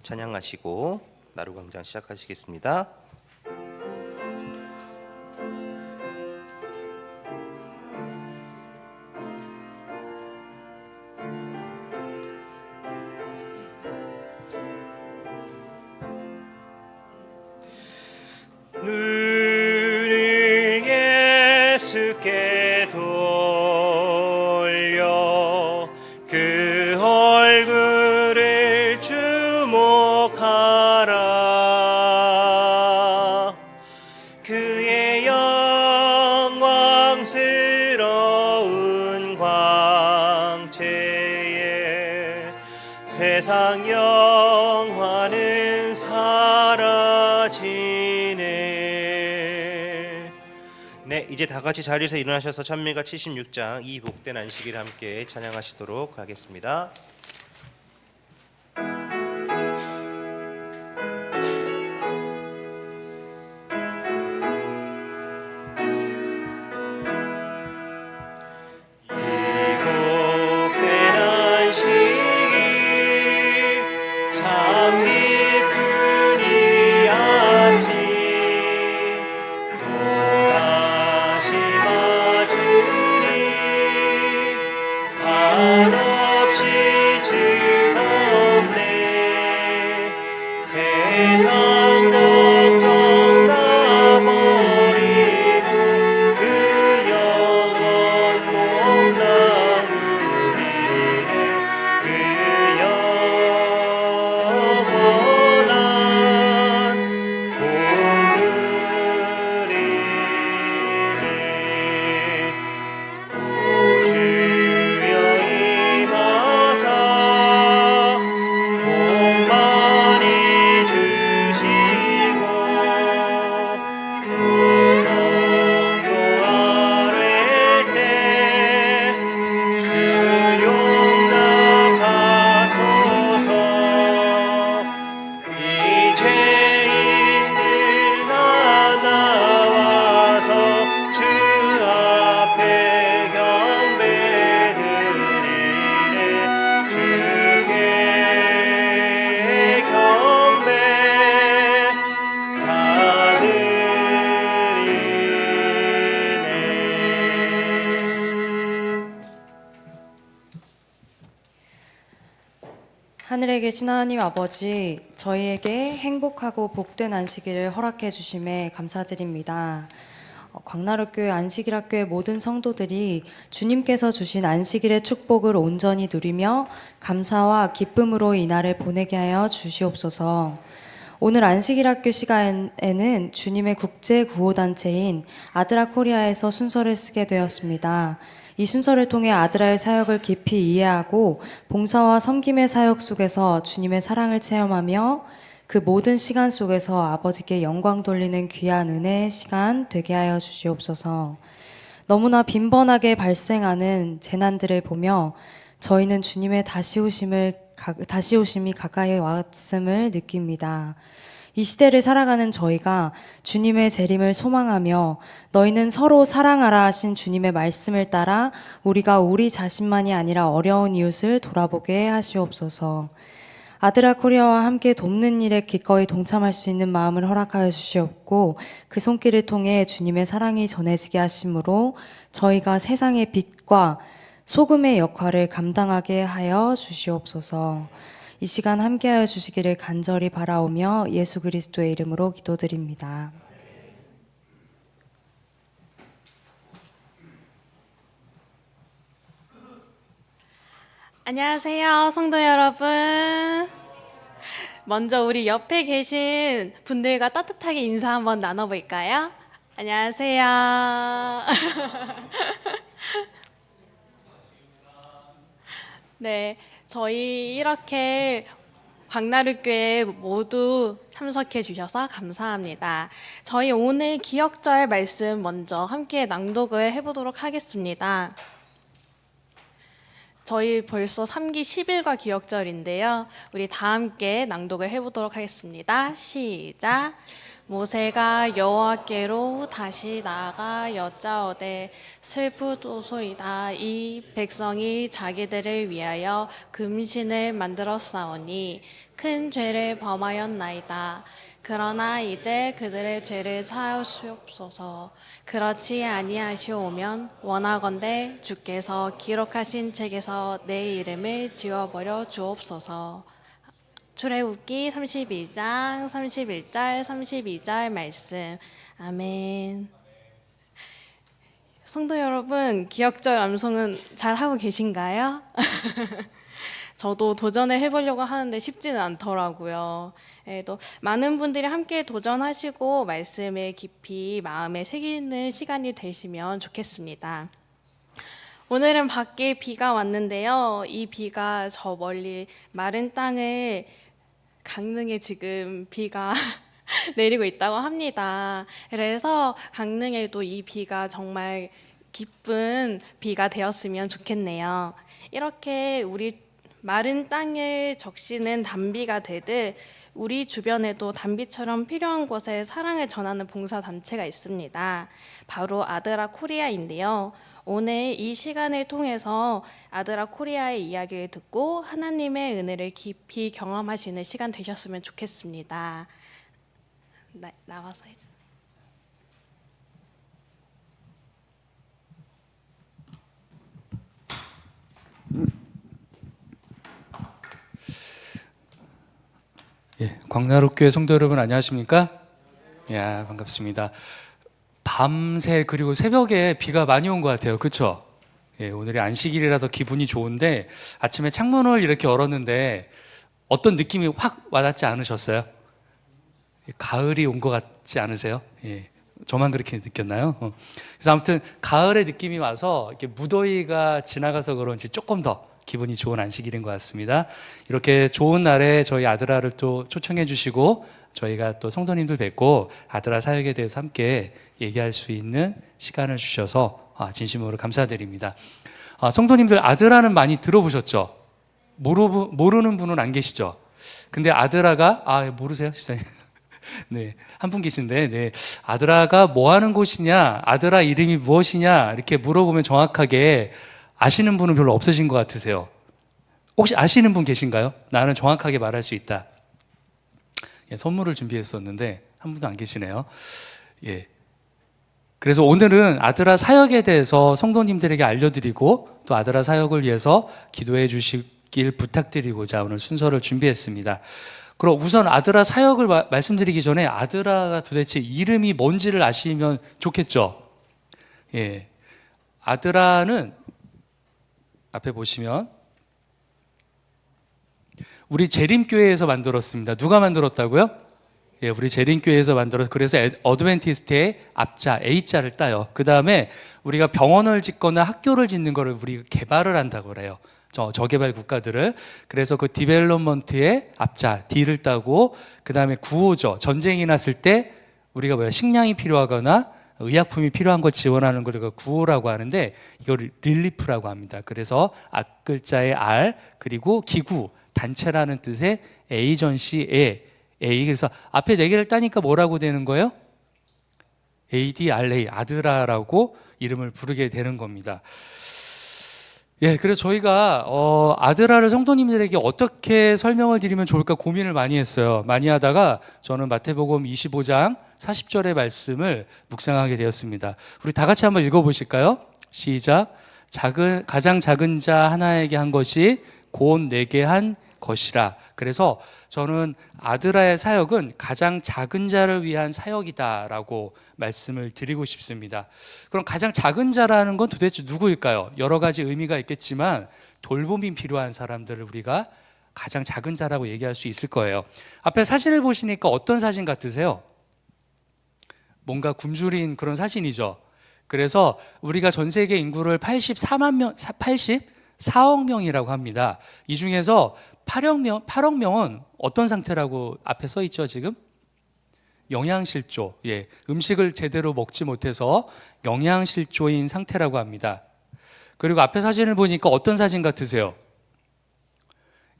찬양하시고 나루궁장 시작하시겠습니다. 눈을 예수께 돌려 그 얼굴을 주목하라. 그의 영광스러운 광채에 세상 영화는 사라지네. 네, 이제 다 같이 자리에서 일어나셔서 찬미가 76장 이 복된 안식일을 함께 찬양하시도록 하겠습니다.
하늘에 계신 하나님 아버지, 저희에게 행복하고 복된 안식일을 허락해 주심에 감사드립니다. 광나루교회 안식일학교의 모든 성도들이 주님께서 주신 안식일의 축복을 온전히 누리며 감사와 기쁨으로 이날을 보내게 하여 주시옵소서. 오늘 안식일학교 시간에는 주님의 국제구호단체인 아드라 코리아에서 순서를 쓰게 되었습니다. 이 순서를 통해 아드라의 사역을 깊이 이해하고 봉사와 섬김의 사역 속에서 주님의 사랑을 체험하며 그 모든 시간 속에서 아버지께 영광 돌리는 귀한 은혜의 시간 되게 하여 주시옵소서. 너무나 빈번하게 발생하는 재난들을 보며 저희는 주님의 다시 오심이 가까이 왔음을 느낍니다. 이 시대를 살아가는 저희가 주님의 재림을 소망하며 너희는 서로 사랑하라 하신 주님의 말씀을 따라 우리가 우리 자신만이 아니라 어려운 이웃을 돌아보게 하시옵소서. 아드라 코리아와 함께 돕는 일에 기꺼이 동참할 수 있는 마음을 허락하여 주시옵고 그 손길을 통해 주님의 사랑이 전해지게 하심으로 저희가 세상의 빛과 소금의 역할을 감당하게 하여 주시옵소서. 이 시간 함께하여 주시기를 간절히 바라오며 예수 그리스도의 이름으로 기도드립니다.
안녕하세요, 성도 여러분. 먼저 우리 옆에 계신 분들과 따뜻하게 인사 한번 나눠볼까요? 안녕하세요. 네, 저희 이렇게 광나루교회 모두 참석해 주셔서 감사합니다. 저희 오늘 기억절 말씀 먼저 함께 낭독을 해보도록 하겠습니다. 저희 벌써 3기 10일과 기억절인데요. 우리 다 함께 낭독을 해보도록 하겠습니다. 시작! 모세가 여호와께로 다시 나아가 여짜오되 슬프도소이다. 이 백성이 자기들을 위하여 금신을 만들었사오니 큰 죄를 범하였나이다. 그러나 이제 그들의 죄를 사하시옵소서. 그렇지 아니하시오면 원하건대 주께서 기록하신 책에서 내 이름을 지워버려 주옵소서. 출애굽기 32장 31절 32절 말씀. 아멘. 성도 여러분, 기억절 암송은 잘 하고 계신가요? 저도 도전을 해보려고 하는데 쉽지는 않더라고요. 또 많은 분들이 함께 도전하시고 말씀을 깊이 마음에 새기는 시간이 되시면 좋겠습니다. 오늘은 밖에 비가 왔는데요. 이 비가 저 멀리 마른 땅을 강릉에 지금 비가 내리고 있다고 합니다. 그래서 강릉에도 이 비가 정말 기쁜 비가 되었으면 좋겠네요. 이렇게 우리 마른 땅을 적시는 단비가 되듯 우리 주변에도 단비처럼 필요한 곳에 사랑을 전하는 봉사단체가 있습니다. 바로 아드라 코리아인데요. 오늘 이 시간을 통해서 아드라 코리아의 이야기를 듣고 하나님의 은혜를 깊이 경험하시는 시간 되셨으면 좋겠습니다. 나와서 해줘.
예, 광나루교회 성도 여러분 안녕하십니까? 야, 반갑습니다. 밤새 그리고 새벽에 비가 많이 온 것 같아요. 그렇죠? 예, 오늘이 안식일이라서 기분이 좋은데 아침에 창문을 이렇게 열었는데 어떤 느낌이 확 와닿지 않으셨어요? 가을이 온 것 같지 않으세요? 예, 저만 그렇게 느꼈나요? 그래서 아무튼 가을의 느낌이 와서 이렇게 무더위가 지나가서 그런지 조금 더 기분이 좋은 안식일인 것 같습니다. 이렇게 좋은 날에 저희 아드라를 또 초청해 주시고 저희가 또 성도님들 뵙고 아드라 사역에 대해서 함께 얘기할 수 있는 시간을 주셔서 진심으로 감사드립니다. 성도님들 아드라는 많이 들어보셨죠? 모르는 분은 안 계시죠? 근데 아드라가 모르세요? 시장님? 네, 한 분 계신데, 네, 아드라가 뭐 하는 곳이냐, 아드라 이름이 무엇이냐 이렇게 물어보면 정확하게 아시는 분은 별로 없으신 것 같으세요. 혹시 아시는 분 계신가요? 나는 정확하게 말할 수 있다. 예, 선물을 준비했었는데 한 분도 안 계시네요. 예. 그래서 오늘은 아드라 사역에 대해서 성도님들에게 알려드리고 또 아드라 사역을 위해서 기도해 주시길 부탁드리고자 오늘 순서를 준비했습니다. 그럼 우선 아드라 사역을 말씀드리기 전에 아드라가 도대체 이름이 뭔지를 아시면 좋겠죠. 예. 아드라는 앞에 보시면 우리 재림교회에서 만들었습니다. 누가 만들었다고요? 예, 우리 재림교회에서 만들어서 그래서 어드벤티스트의 앞자 A자를 따요. 그 다음에 우리가 병원을 짓거나 학교를 짓는 거를 우리가 개발을 한다고 그래요. 저개발 국가들을. 그래서 그 디벨롭먼트의 앞자 D를 따고 그 다음에 구호죠. 전쟁이 났을 때 우리가 식량이 필요하거나 의약품이 필요한 걸 지원하는 걸 구호라고 하는데 이걸 릴리프라고 합니다. 그래서 앞글자의 R 그리고 기구 단체라는 뜻의 에이전시의 A. 그래서 앞에 네 개를 따니까 뭐라고 되는 거예요? ADRA 아드라라고 이름을 부르게 되는 겁니다. 예, 그래서 저희가 아드라를 성도님들에게 어떻게 설명을 드리면 좋을까 고민을 많이 했어요. 많이 하다가 저는 마태복음 25장 40절의 말씀을 묵상하게 되었습니다. 우리 다 같이 한번 읽어보실까요? 시작. 가장 작은 자 하나에게 한 것이 곧 내게 한 것이라. 그래서 저는 아드라의 사역은 가장 작은 자를 위한 사역이다라고 말씀을 드리고 싶습니다. 그럼 가장 작은 자라는 건 도대체 누구일까요? 여러 가지 의미가 있겠지만 돌봄이 필요한 사람들을 우리가 가장 작은 자라고 얘기할 수 있을 거예요. 앞에 사진을 보시니까 어떤 사진 같으세요? 뭔가 굶주린 그런 사진이죠. 그래서 우리가 전 세계 인구를 84억 명이라고 합니다. 이 중에서 8억 명은 어떤 상태라고 앞에 써 있죠, 지금? 영양실조. 예, 음식을 제대로 먹지 못해서 영양실조인 상태라고 합니다. 그리고 앞에 사진을 보니까 어떤 사진 같으세요?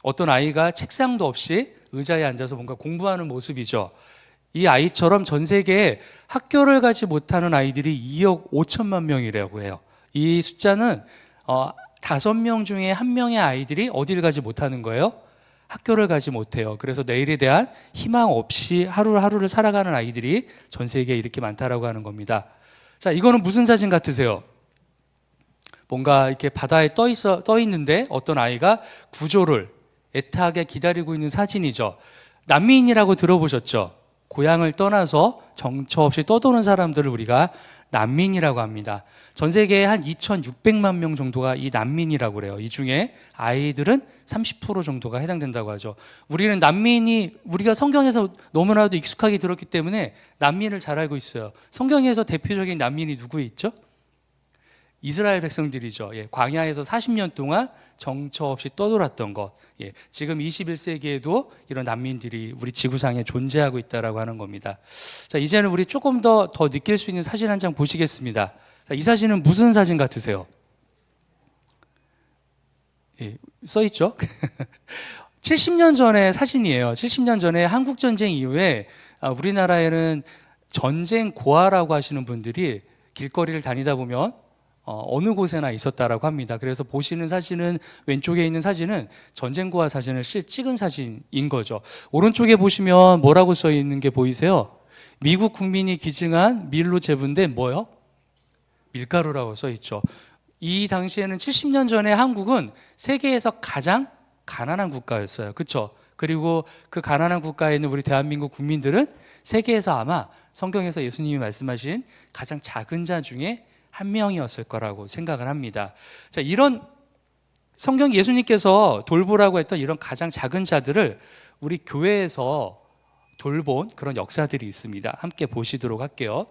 어떤 아이가 책상도 없이 의자에 앉아서 뭔가 공부하는 모습이죠. 이 아이처럼 전 세계에 학교를 가지 못하는 아이들이 2억 5천만 명이라고 해요. 이 숫자는 5명 중에 1명의 아이들이 어디를 가지 못하는 거예요? 학교를 가지 못해요. 그래서 내일에 대한 희망 없이 하루하루를 살아가는 아이들이 전 세계에 이렇게 많다라고 하는 겁니다. 자, 이거는 무슨 사진 같으세요? 뭔가 이렇게 바다에 떠 있는데 어떤 아이가 구조를 애타게 기다리고 있는 사진이죠. 난민이라고 들어보셨죠? 고향을 떠나서 정처 없이 떠도는 사람들을 우리가 난민이라고 합니다. 전 세계에 한 2,600만 명 정도가 이 난민이라고 그래요. 이 중에 아이들은 30% 정도가 해당된다고 하죠. 우리는 난민이 우리가 성경에서 너무나도 익숙하게 들었기 때문에 난민을 잘 알고 있어요. 성경에서 대표적인 난민이 누구 있죠? 이스라엘 백성들이죠. 예, 광야에서 40년 동안 정처 없이 떠돌았던 것. 예, 지금 21세기에도 이런 난민들이 우리 지구상에 존재하고 있다라고 하는 겁니다. 자, 이제는 우리 조금 더 느낄 수 있는 사진 한 장 보시겠습니다. 자, 이 사진은 무슨 사진 같으세요? 예, 써 있죠? 70년 전의 사진이에요. 70년 전에 한국 전쟁 이후에 우리나라에는 전쟁 고아라고 하시는 분들이 길거리를 다니다 보면 어느 곳에나 있었다라고 합니다. 그래서 보시는 사진은 왼쪽에 있는 사진은 전쟁고아 사진을 찍은 사진인 거죠. 오른쪽에 보시면 뭐라고 써 있는 게 보이세요? 미국 국민이 기증한 밀로 재분된 뭐요? 밀가루라고 써 있죠. 이 당시에는 70년 전에 한국은 세계에서 가장 가난한 국가였어요. 그렇죠? 그리고 그 가난한 국가에 있는 우리 대한민국 국민들은 세계에서 아마 성경에서 예수님이 말씀하신 가장 작은 자 중에 한 명이었을 거라고 생각을 합니다. 자, 이런 성경 예수님께서 돌보라고 했던 이런 가장 작은 자들을 우리 교회에서 돌본 그런 역사들이 있습니다. 함께 보시도록 할게요.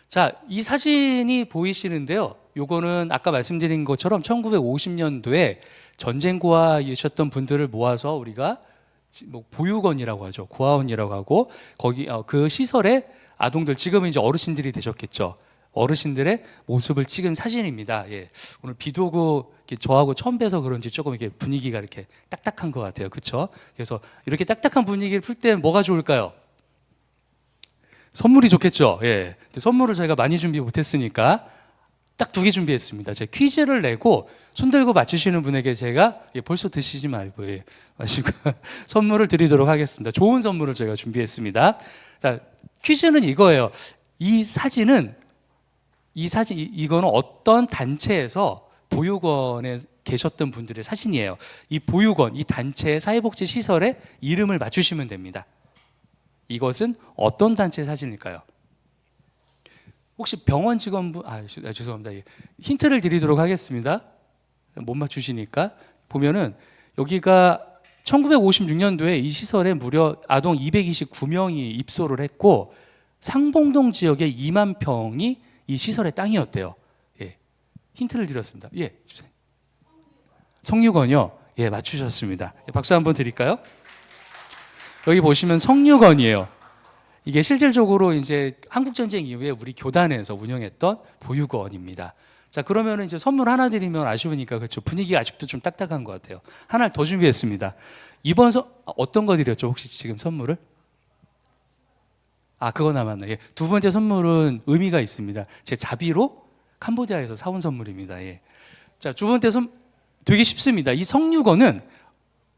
자, 이 사진이 보이시는데요. 요거는 아까 말씀드린 것처럼 1950년도에 전쟁고아이셨던 분들을 모아서 우리가 뭐 보육원이라고 하죠. 고아원이라고 하고 거기 그 시설에 아동들, 지금은 이제 어르신들이 되셨겠죠. 어르신들의 모습을 찍은 사진입니다. 예. 오늘 비도 오고 저하고 처음 뵈서 그런지 조금 이렇게 분위기가 이렇게 딱딱한 것 같아요. 그렇죠? 그래서 이렇게 딱딱한 분위기를 풀 때 뭐가 좋을까요? 선물이 좋겠죠. 예. 근데 선물을 저희가 많이 준비 못했으니까 딱 2개 준비했습니다. 제가 퀴즈를 내고 손 들고 맞추시는 분에게 제가 벌써 드시지 말고 마시고 선물을 드리도록 하겠습니다. 좋은 선물을 제가 준비했습니다. 자, 퀴즈는 이거예요. 이거는 어떤 단체에서 보육원에 계셨던 분들의 사진이에요. 이 보육원, 이 단체의 사회복지 시설의 이름을 맞추시면 됩니다. 이것은 어떤 단체의 사진일까요? 혹시 병원 직원분, 죄송합니다. 힌트를 드리도록 하겠습니다. 못 맞추시니까. 보면은 여기가 1956년도에 이 시설에 무려 아동 229명이 입소를 했고 상봉동 지역의 2만 평이 이 시설의 땅이었대요. 예. 힌트를 드렸습니다. 예. 성육원이요. 예, 맞추셨습니다. 박수 한번 드릴까요? 여기 보시면 성육원이에요. 이게 실질적으로 이제 한국전쟁 이후에 우리 교단에서 운영했던 보육원입니다. 자, 그러면 이제 선물 하나 드리면 아쉬우니까 그렇죠. 분위기가 아직도 좀 딱딱한 것 같아요. 하나를 더 준비했습니다. 이번 어떤 거 드렸죠? 혹시 지금 선물을? 그거 남았네. 예. 두 번째 선물은 의미가 있습니다. 제 자비로 캄보디아에서 사온 선물입니다. 예. 자, 두 번째 되게 쉽습니다. 이 성육원은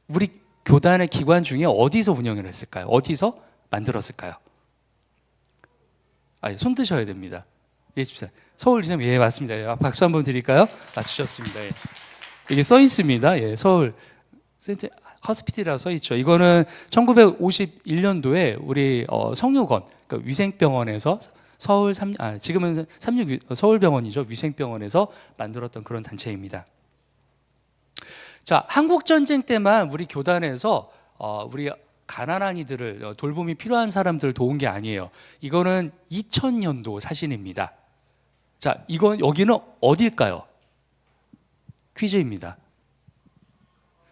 우리 교단의 기관 중에 어디서 운영을 했을까요? 어디서 만들었을까요? 손 드셔야 됩니다. 예, 주세요. 서울 지점, 예, 맞습니다. 예, 박수 한번 드릴까요? 맞추셨습니다. 예. 이게 써 있습니다. 예, 서울 센터 허스피티라고 써 있죠. 이거는 1951년도에 우리 성육원, 그러니까 위생병원에서 지금은 서울병원이죠. 위생병원에서 만들었던 그런 단체입니다. 자, 한국 전쟁 때만 우리 교단에서 우리 가난한 이들을 돌봄이 필요한 사람들을 도운 게 아니에요. 이거는 2000년도 사진입니다. 자, 여기는 어딜까요? 퀴즈입니다.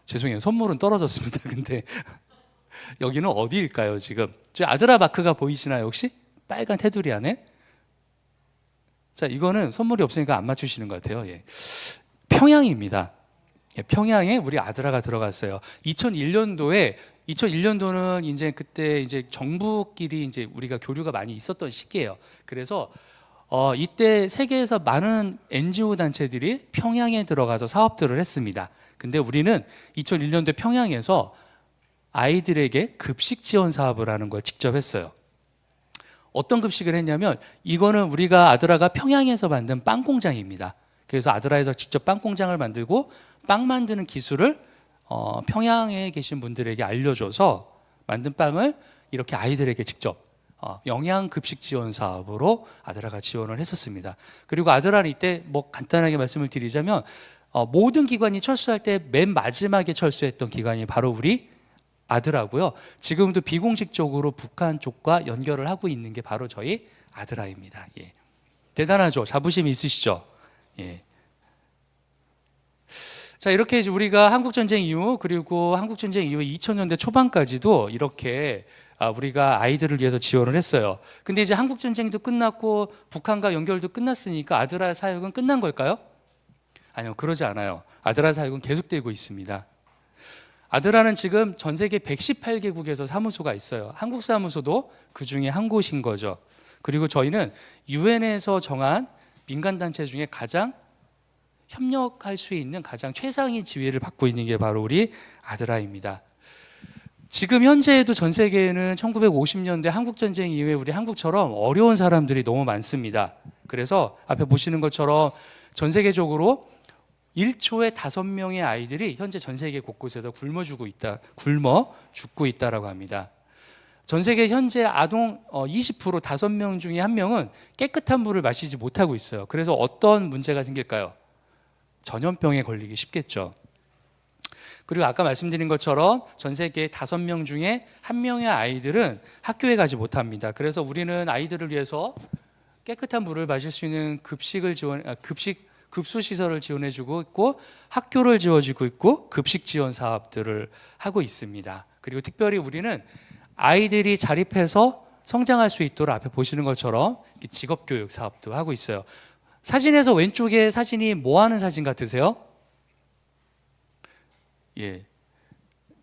죄송해요. 선물은 떨어졌습니다. 근데 여기는 어디일까요, 지금? 저희 아드라바크가 보이시나요, 혹시? 빨간 테두리 안에? 자, 이거는 선물이 없으니까 안 맞추시는 것 같아요. 예. 평양입니다. 예, 평양에 우리 아드라가 들어갔어요. 2001년도에 2001년도는 이제 그때 이제 정부끼리 이제 우리가 교류가 많이 있었던 시기예요. 그래서 이때 세계에서 많은 NGO 단체들이 평양에 들어가서 사업들을 했습니다. 근데 우리는 2001년도에 평양에서 아이들에게 급식 지원 사업을 하는 걸 직접 했어요. 어떤 급식을 했냐면 이거는 우리가 아드라가 평양에서 만든 빵 공장입니다. 그래서 아드라에서 직접 빵 공장을 만들고 빵 만드는 기술을 평양에 계신 분들에게 알려줘서 만든 빵을 이렇게 아이들에게 직접 영양 급식 지원 사업으로 아드라가 지원을 했었습니다. 그리고 아드라는 이때 뭐 간단하게 말씀을 드리자면 모든 기관이 철수할 때 맨 마지막에 철수했던 기관이 바로 우리 아드라고요. 지금도 비공식적으로 북한 쪽과 연결을 하고 있는 게 바로 저희 아드라입니다. 예. 대단하죠? 자부심이 있으시죠? 예. 자, 이렇게 이제 우리가 한국전쟁 이후 그리고 한국전쟁 이후 2000년대 초반까지도 이렇게 우리가 아이들을 위해서 지원을 했어요. 근데 이제 한국전쟁도 끝났고 북한과 연결도 끝났으니까 아드라 사역은 끝난 걸까요? 아니요, 그러지 않아요. 아드라 사역은 계속되고 있습니다. 아드라는 지금 전 세계 118개국에서 사무소가 있어요. 한국 사무소도 그 중에 한 곳인 거죠. 그리고 저희는 유엔에서 정한 민간단체 중에 가장 협력할 수 있는 가장 최상위 지위를 받고 있는 게 바로 우리 아드라입니다. 지금 현재에도 전 세계에는 1950년대 한국전쟁 이후에 우리 한국처럼 어려운 사람들이 너무 많습니다. 그래서 앞에 보시는 것처럼 전 세계적으로 1초에 5명의 아이들이 현재 전 세계 곳곳에서 굶어 죽고 있다라고 합니다. 전 세계 현재 아동 20% 5명 중에 1명은 깨끗한 물을 마시지 못하고 있어요. 그래서 어떤 문제가 생길까요? 전염병에 걸리기 쉽겠죠. 그리고 아까 말씀드린 것처럼 전 세계 5명 중에 1명의 아이들은 학교에 가지 못합니다. 그래서 우리는 아이들을 위해서 깨끗한 물을 마실 수 있는 급수 시설을 지원해주고 있고 학교를 지어주고 있고 급식 지원 사업들을 하고 있습니다. 그리고 특별히 우리는 아이들이 자립해서 성장할 수 있도록 앞에 보시는 것처럼 직업교육 사업도 하고 있어요. 사진에서 왼쪽에 사진이 뭐 하는 사진 같으세요? 예.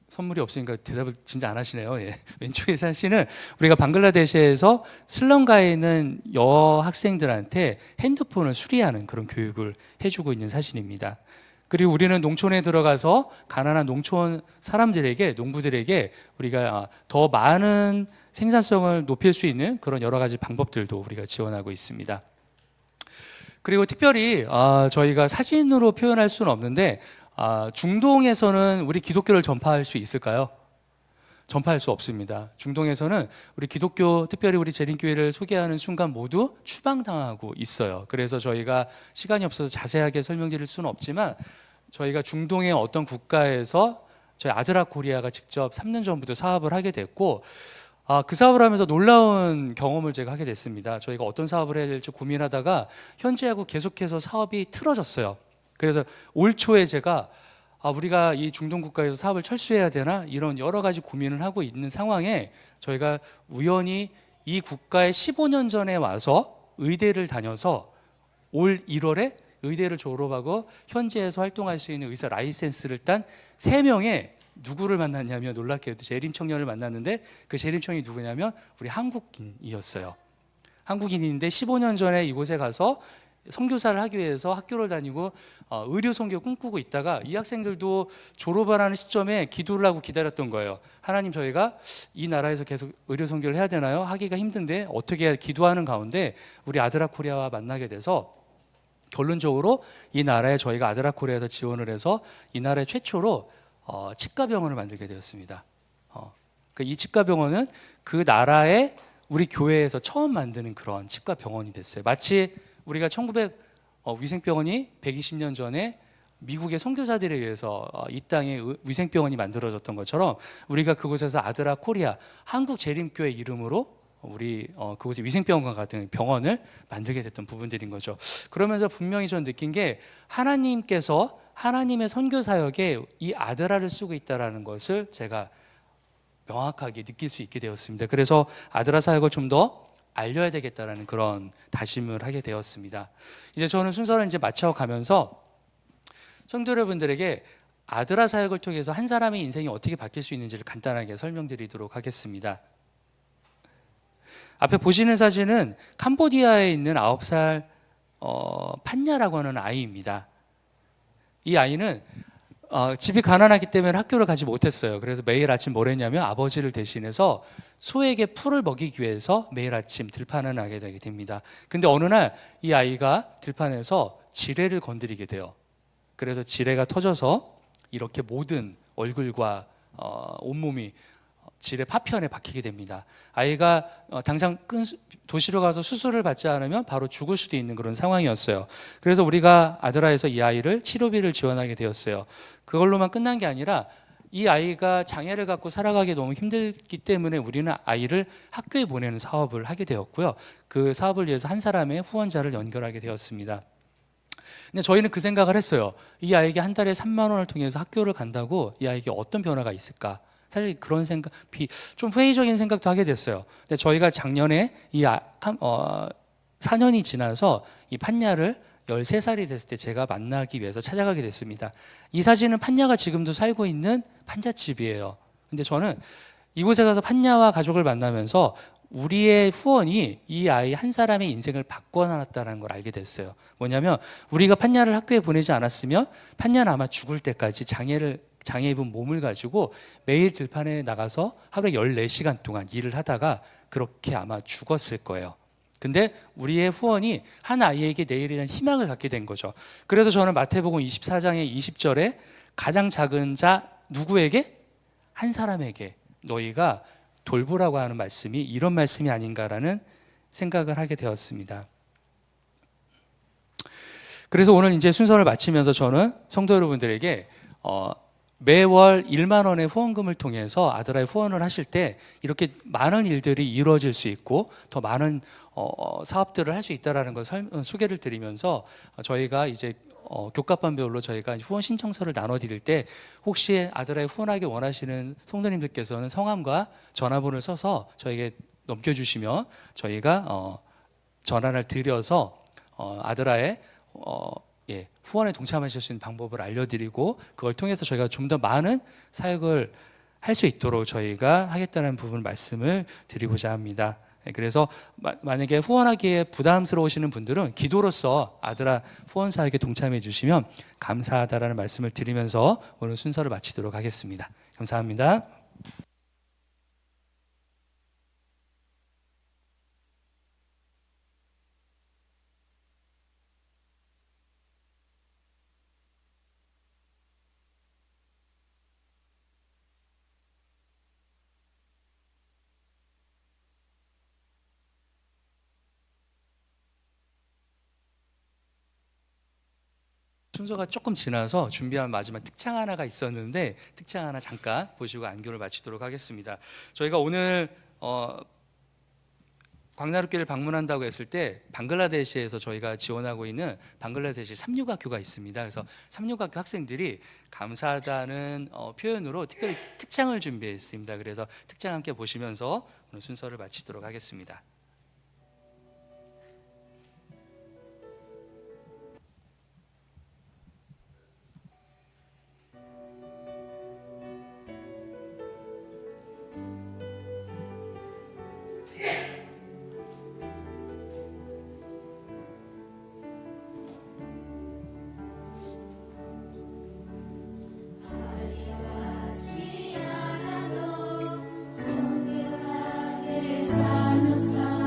선물이 없으니까 대답을 진짜 안 하시네요. 예. 왼쪽에 사진은 우리가 방글라데시에서 슬럼가에 있는 여학생들한테 핸드폰을 수리하는 그런 교육을 해주고 있는 사진입니다. 그리고 우리는 농촌에 들어가서 가난한 농촌 사람들에게, 농부들에게 우리가 더 많은 생산성을 높일 수 있는 그런 여러 가지 방법들도 우리가 지원하고 있습니다. 그리고 특별히 저희가 사진으로 표현할 수는 없는데 중동에서는 우리 기독교를 전파할 수 있을까요? 전파할 수 없습니다. 중동에서는 우리 기독교, 특별히 우리 재림교회를 소개하는 순간 모두 추방당하고 있어요. 그래서 저희가 시간이 없어서 자세하게 설명드릴 수는 없지만 저희가 중동의 어떤 국가에서 저희 아드라 코리아가 직접 3년 전부터 사업을 하게 됐고 그 사업을 하면서 놀라운 경험을 제가 하게 됐습니다. 저희가 어떤 사업을 해야 될지 고민하다가 현지하고 계속해서 사업이 틀어졌어요. 그래서 올 초에 제가 우리가 이 중동 국가에서 사업을 철수해야 되나 이런 여러 가지 고민을 하고 있는 상황에 저희가 우연히 이 국가에 15년 전에 와서 의대를 다녀서 올 1월에 의대를 졸업하고 현지에서 활동할 수 있는 의사 라이센스를 딴 3명의 누구를 만났냐면 놀랍게도 재림 청년을 만났는데 그 재림 청년이 누구냐면 우리 한국인이었어요. 한국인인데 15년 전에 이곳에 가서 선교사를 하기 위해서 학교를 다니고 의료 선교 꿈꾸고 있다가 이 학생들도 졸업을 하는 시점에 기도를 하고 기다렸던 거예요. 하나님, 저희가 이 나라에서 계속 의료 선교를 해야 되나요? 하기가 힘든데 어떻게 해야, 기도하는 가운데 우리 아드라 코리아와 만나게 돼서 결론적으로 이 나라에 저희가 아드라 코리아에서 지원을 해서 이 나라의 최초로 치과병원을 만들게 되었습니다. 이 치과병원은 그 나라의 우리 교회에서 처음 만드는 그런 치과병원이 됐어요. 마치 우리가 위생병원이 120년 전에 미국의 선교사들에 의해서 이 땅에 위생병원이 만들어졌던 것처럼 우리가 그곳에서 아드라 코리아 한국 재림교회 이름으로 우리 그곳에 위생병원과 같은 병원을 만들게 됐던 부분들인 거죠. 그러면서 분명히 저는 느낀 게 하나님께서 하나님의 선교 사역에 이 아드라를 쓰고 있다라는 것을 제가 명확하게 느낄 수 있게 되었습니다. 그래서 아드라 사역을 좀 더 알려야 되겠다라는 그런 다짐을 하게 되었습니다. 이제 저는 순서를 이제 마쳐가면서 성도 여러분들에게 아드라 사역을 통해서 한 사람의 인생이 어떻게 바뀔 수 있는지를 간단하게 설명드리도록 하겠습니다. 앞에 보시는 사진은 캄보디아에 있는 9살 판야라고 하는 아이입니다. 이 아이는 집이 가난하기 때문에 학교를 가지 못했어요. 그래서 매일 아침 뭘 했냐면 아버지를 대신해서 소에게 풀을 먹이기 위해서 매일 아침 들판을 나게 되게 됩니다. 근데 어느 날 이 아이가 들판에서 지뢰를 건드리게 돼요. 그래서 지뢰가 터져서 이렇게 모든 얼굴과 온몸이 지뢰 파편에 박히게 됩니다. 아이가 당장 도시로 가서 수술을 받지 않으면 바로 죽을 수도 있는 그런 상황이었어요. 그래서 우리가 아드라에서 이 아이를 치료비를 지원하게 되었어요. 그걸로만 끝난 게 아니라 이 아이가 장애를 갖고 살아가기 너무 힘들기 때문에 우리는 아이를 학교에 보내는 사업을 하게 되었고요. 그 사업을 위해서 한 사람의 후원자를 연결하게 되었습니다. 근데 저희는 그 생각을 했어요. 이 아이에게 한 달에 3만 원을 통해서 학교를 간다고 이 아이에게 어떤 변화가 있을까? 사실 그런 생각, 좀 회의적인 생각도 하게 됐어요. 근데 저희가 작년에 4년이 지나서 이 판야를 13살이 됐을 때 제가 만나기 위해서 찾아가게 됐습니다. 이 사진은 판야가 지금도 살고 있는 판잣집이에요. 근데 저는 이곳에 가서 판야와 가족을 만나면서 우리의 후원이 이 아이 한 사람의 인생을 바꿔놨다는 걸 알게 됐어요. 뭐냐면 우리가 판야를 학교에 보내지 않았으면 판야는 아마 죽을 때까지 장애 입은 몸을 가지고 매일 들판에 나가서 하루에 14시간 동안 일을 하다가 그렇게 아마 죽었을 거예요. 근데 우리의 후원이 한 아이에게 내일에 대한 희망을 갖게 된 거죠. 그래서 저는 마태복음 24장의 20절에 가장 작은 자 누구에게? 한 사람에게 너희가 돌보라고 하는 말씀이 이런 말씀이 아닌가라는 생각을 하게 되었습니다. 그래서 오늘 이제 순서를 마치면서 저는 성도 여러분들에게 매월 1만 원의 후원금을 통해서 아드라에 후원을 하실 때 이렇게 많은 일들이 이루어질 수 있고 더 많은 사업들을 할 수 있다라는 걸 소개를 드리면서 저희가 이제 교과반별로 저희가 후원 신청서를 나눠드릴 때 혹시 아드라에 후원하기 원하시는 성도님들께서는 성함과 전화번호를 써서 저에게 넘겨주시면 저희가 전화를 드려서 아드라에 후원에 동참하실 수 있는 방법을 알려드리고 그걸 통해서 저희가 좀 더 많은 사역을 할 수 있도록 저희가 하겠다는 부분 말씀을 드리고자 합니다. 그래서 만약에 후원하기에 부담스러우시는 분들은 기도로서 아드라 후원 사역에 동참해 주시면 감사하다라는 말씀을 드리면서 오늘 순서를 마치도록 하겠습니다. 감사합니다. 순서가 조금 지나서 준비한 마지막 특창 하나가 있었는데 특창 하나 잠깐 보시고 안교를 마치도록 하겠습니다. 저희가 오늘 광나루교를 방문한다고 했을 때 방글라데시에서 저희가 지원하고 있는 방글라데시 36학교가 있습니다. 그래서 36학교 학생들이 감사하다는 표현으로 특별히 특창을 준비했습니다. 그래서 특창 함께 보시면서 오늘 순서를 마치도록 하겠습니다.
하지 않아도 정결하게 사는 삶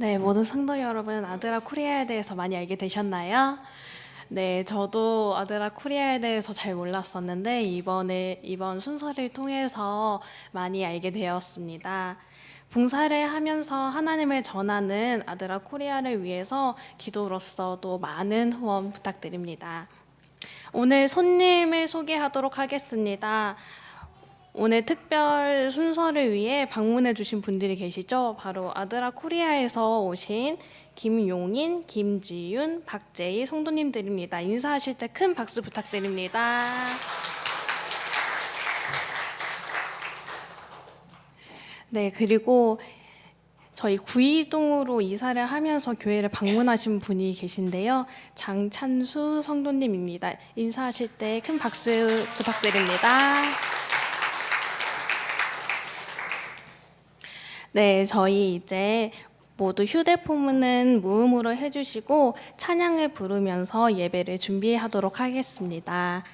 네, 모든 성도 여러분, 아드라 코리아에 대해서 많이 알게 되셨나요? 네, 저도 아드라 코리아에 대해서 잘 몰랐었는데 이번 순서를 통해서 많이 알게 되었습니다. 봉사를 하면서 하나님을 전하는 아드라 코리아를 위해서 기도로서도 많은 후원 부탁드립니다. 오늘 손님을 소개하도록 하겠습니다. 오늘 특별 순서를 위해 방문해 주신 분들이 계시죠? 바로 아드라 코리아에서 오신 김용인, 김지윤, 박재희 성도님들입니다. 인사하실 때 큰 박수 부탁드립니다. 네, 그리고 저희 구이동으로 이사를 하면서 교회를 방문하신 분이 계신데요. 장찬수 성도님입니다. 인사하실 때 큰 박수 부탁드립니다. 네, 저희 이제 모두 휴대폰은 무음으로 해주시고 찬양을 부르면서 예배를 준비하도록 하겠습니다.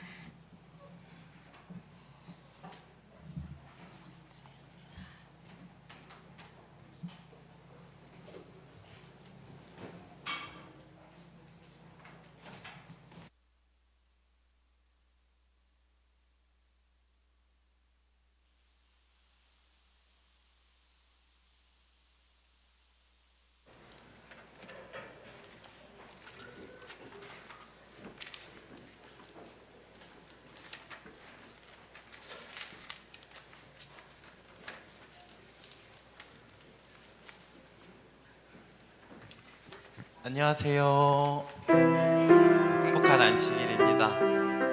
안녕하세요. 행복한 안식일입니다.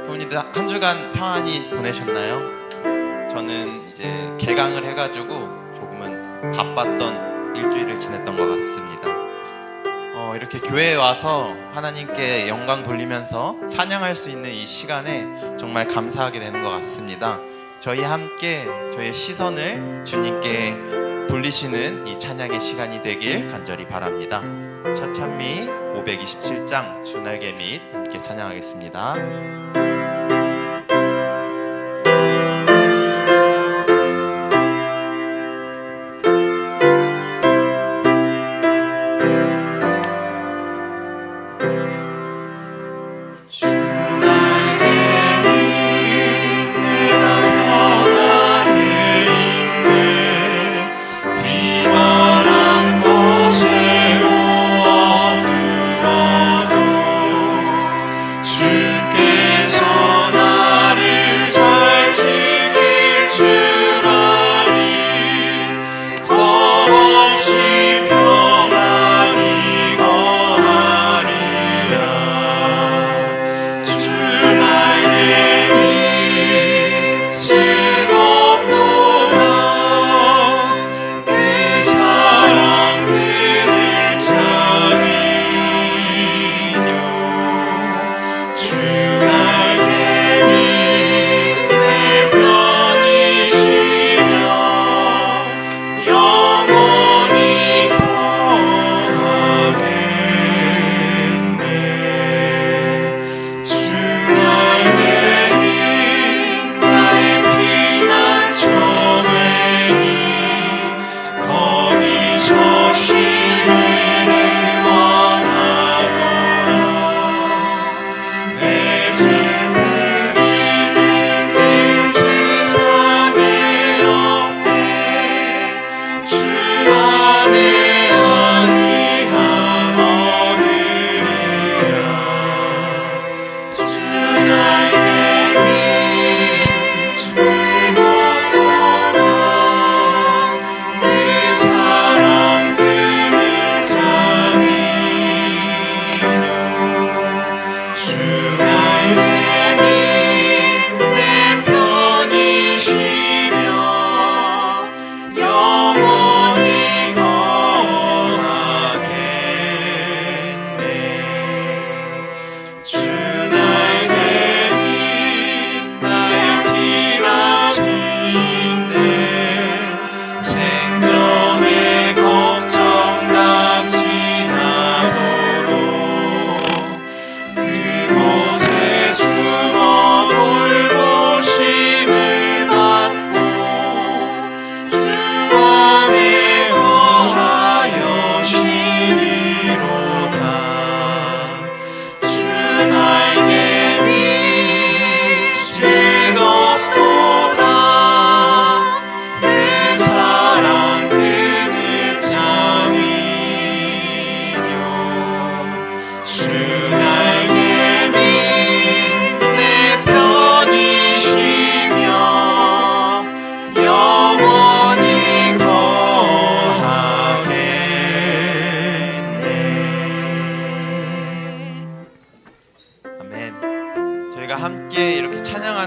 오늘 한 주간 평안히 보내셨나요? 저는 이제 개강을 해가지고 조금은 바빴던 일주일을 지냈던 것 같습니다. 이렇게 교회에 와서 하나님께 영광 돌리면서 찬양할 수 있는 이 시간에 정말 감사하게 되는 것 같습니다. 저희 함께 저희의 시선을 주님께 돌리시는 이 찬양의 시간이 되길 간절히 바랍니다. 차찬미 527장 주날개 및 함께 찬양하겠습니다.
주께서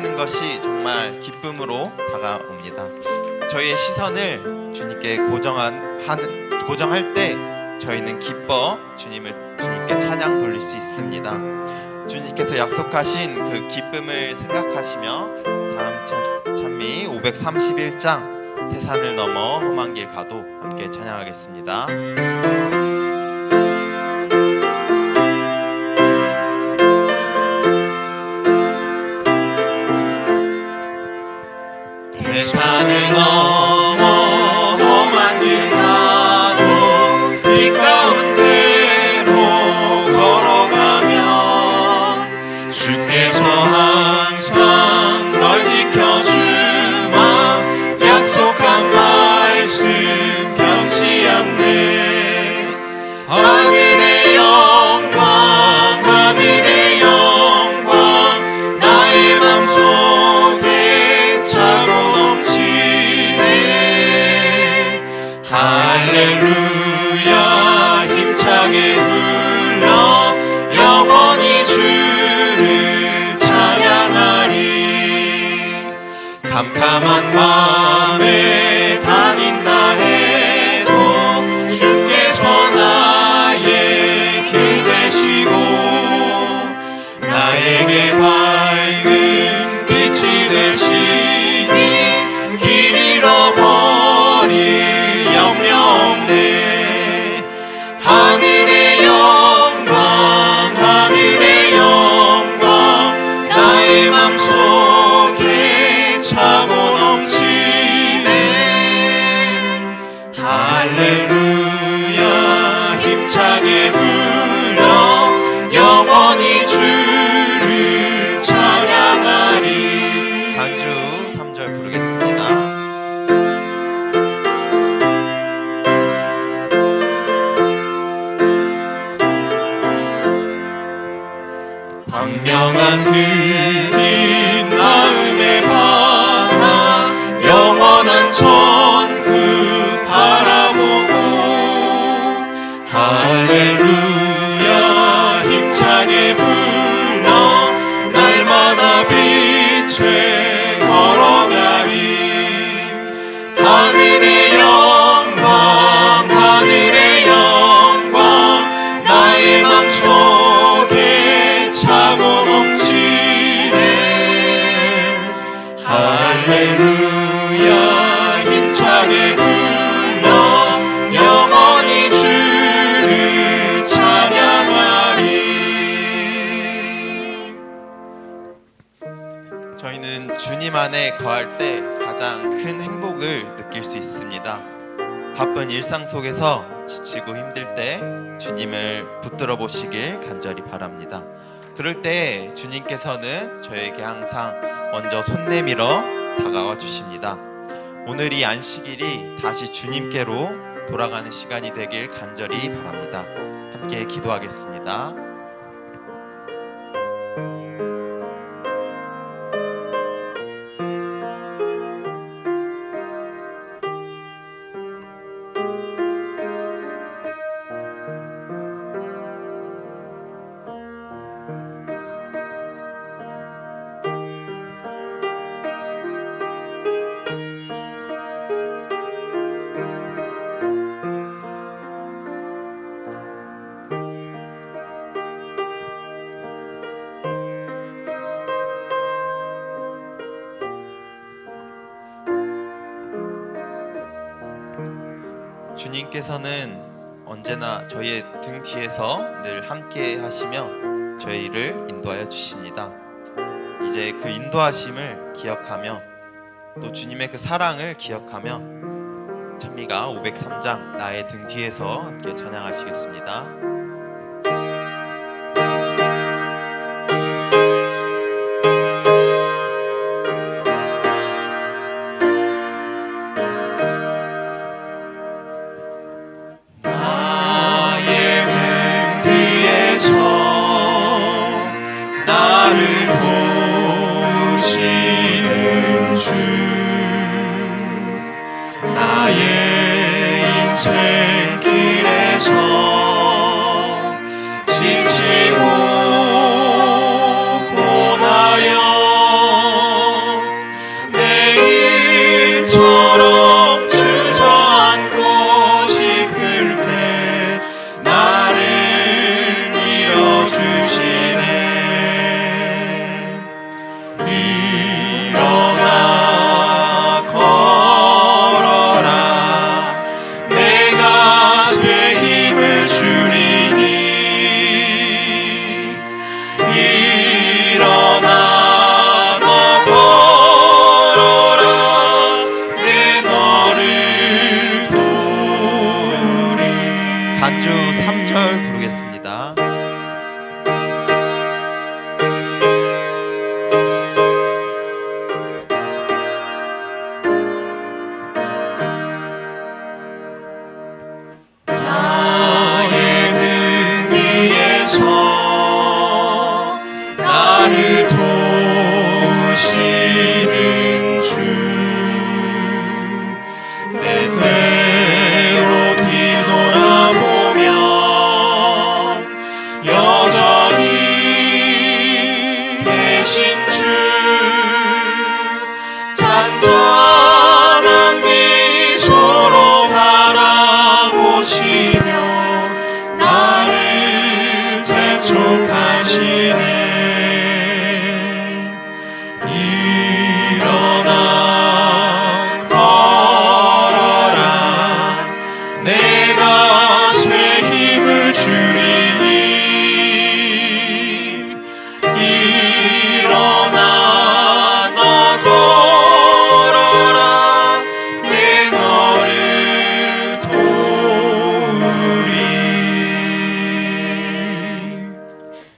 드리는 것이 정말 기쁨으로 다가옵니다. 저희의 시선을 주님께 고정할 때 저희는 기뻐 주님께 찬양 돌릴 수 있습니다. 주님께서 약속하신 그 기쁨을 생각하시며 다음 찬미 531장 태산을 넘어 험한 길 가도 함께 찬양하겠습니다. 태산을 넘어 험한 길 가도 빛 가운데로 걸어가며 주께서 항상 널 지켜주마 약속한 말씀 변치 않네. 하늘의 영광 하늘의 영광 나의 맘속에 차고 넘치네. 할렐루야 힘차게 불러 영원히 주를 찬양하리. 캄캄한 밤에 다닌다 해도 주께서 나의 길 되시고 나에게 밝은 빛이 되시니 길 잃어버릴 염려 없네. 하늘의 영광 하늘의 영광 나의 맘속에 차고 넘치네. 할렐루야 힘차게 불러 영원히 주를 찬양하리. 간주 3절 부르겠습니다. 광명한 그빛 나음의 바다 영원한 천국 바라보고 할렐루야 힘차게 불러 날마다 빛에 걸어가리. 하늘의 영광 하늘의 영광 나의 맘속에 차고 넘치네. 할렐루야 힘차게 불러 영원히 주를 찬양하리. 저희는 주님 안에 거할 때 가장 큰 행복을 느낄 수 있습니다. 바쁜 일상 속에서 지치고 힘들 때 주님을 붙들어 보시길 간절히 바랍니다. 그럴 때 주님께서는 저에게 항상 먼저 손 내밀어 다가와 주십니다. 오늘 이 안식일이 다시 주님께로 돌아가는 시간이 되길 간절히 바랍니다. 함께 기도하겠습니다. 주님께서는 언제나 저희의 등 뒤에서 늘 함께 하시며 저희를 인도하여 주십니다. 이제 그 인도하심을 기억하며 또 주님의 그 사랑을 기억하며 찬미가 503장 나의 등 뒤에서 함께 찬양하시겠습니다. 나의 인생 길에서 일어나 걸어라 내가 새 힘을 주리니 일어나 너 걸어라 내 너를 도우리. 간주 3절 부르겠습니다. 나의 등 위에서 나를 도우시는 주 때때로 뒤돌아보면 여전히 계신 주 잔잔한 미소로 바라보시며 나를 재촉하시네. 일어나 걸어라 내가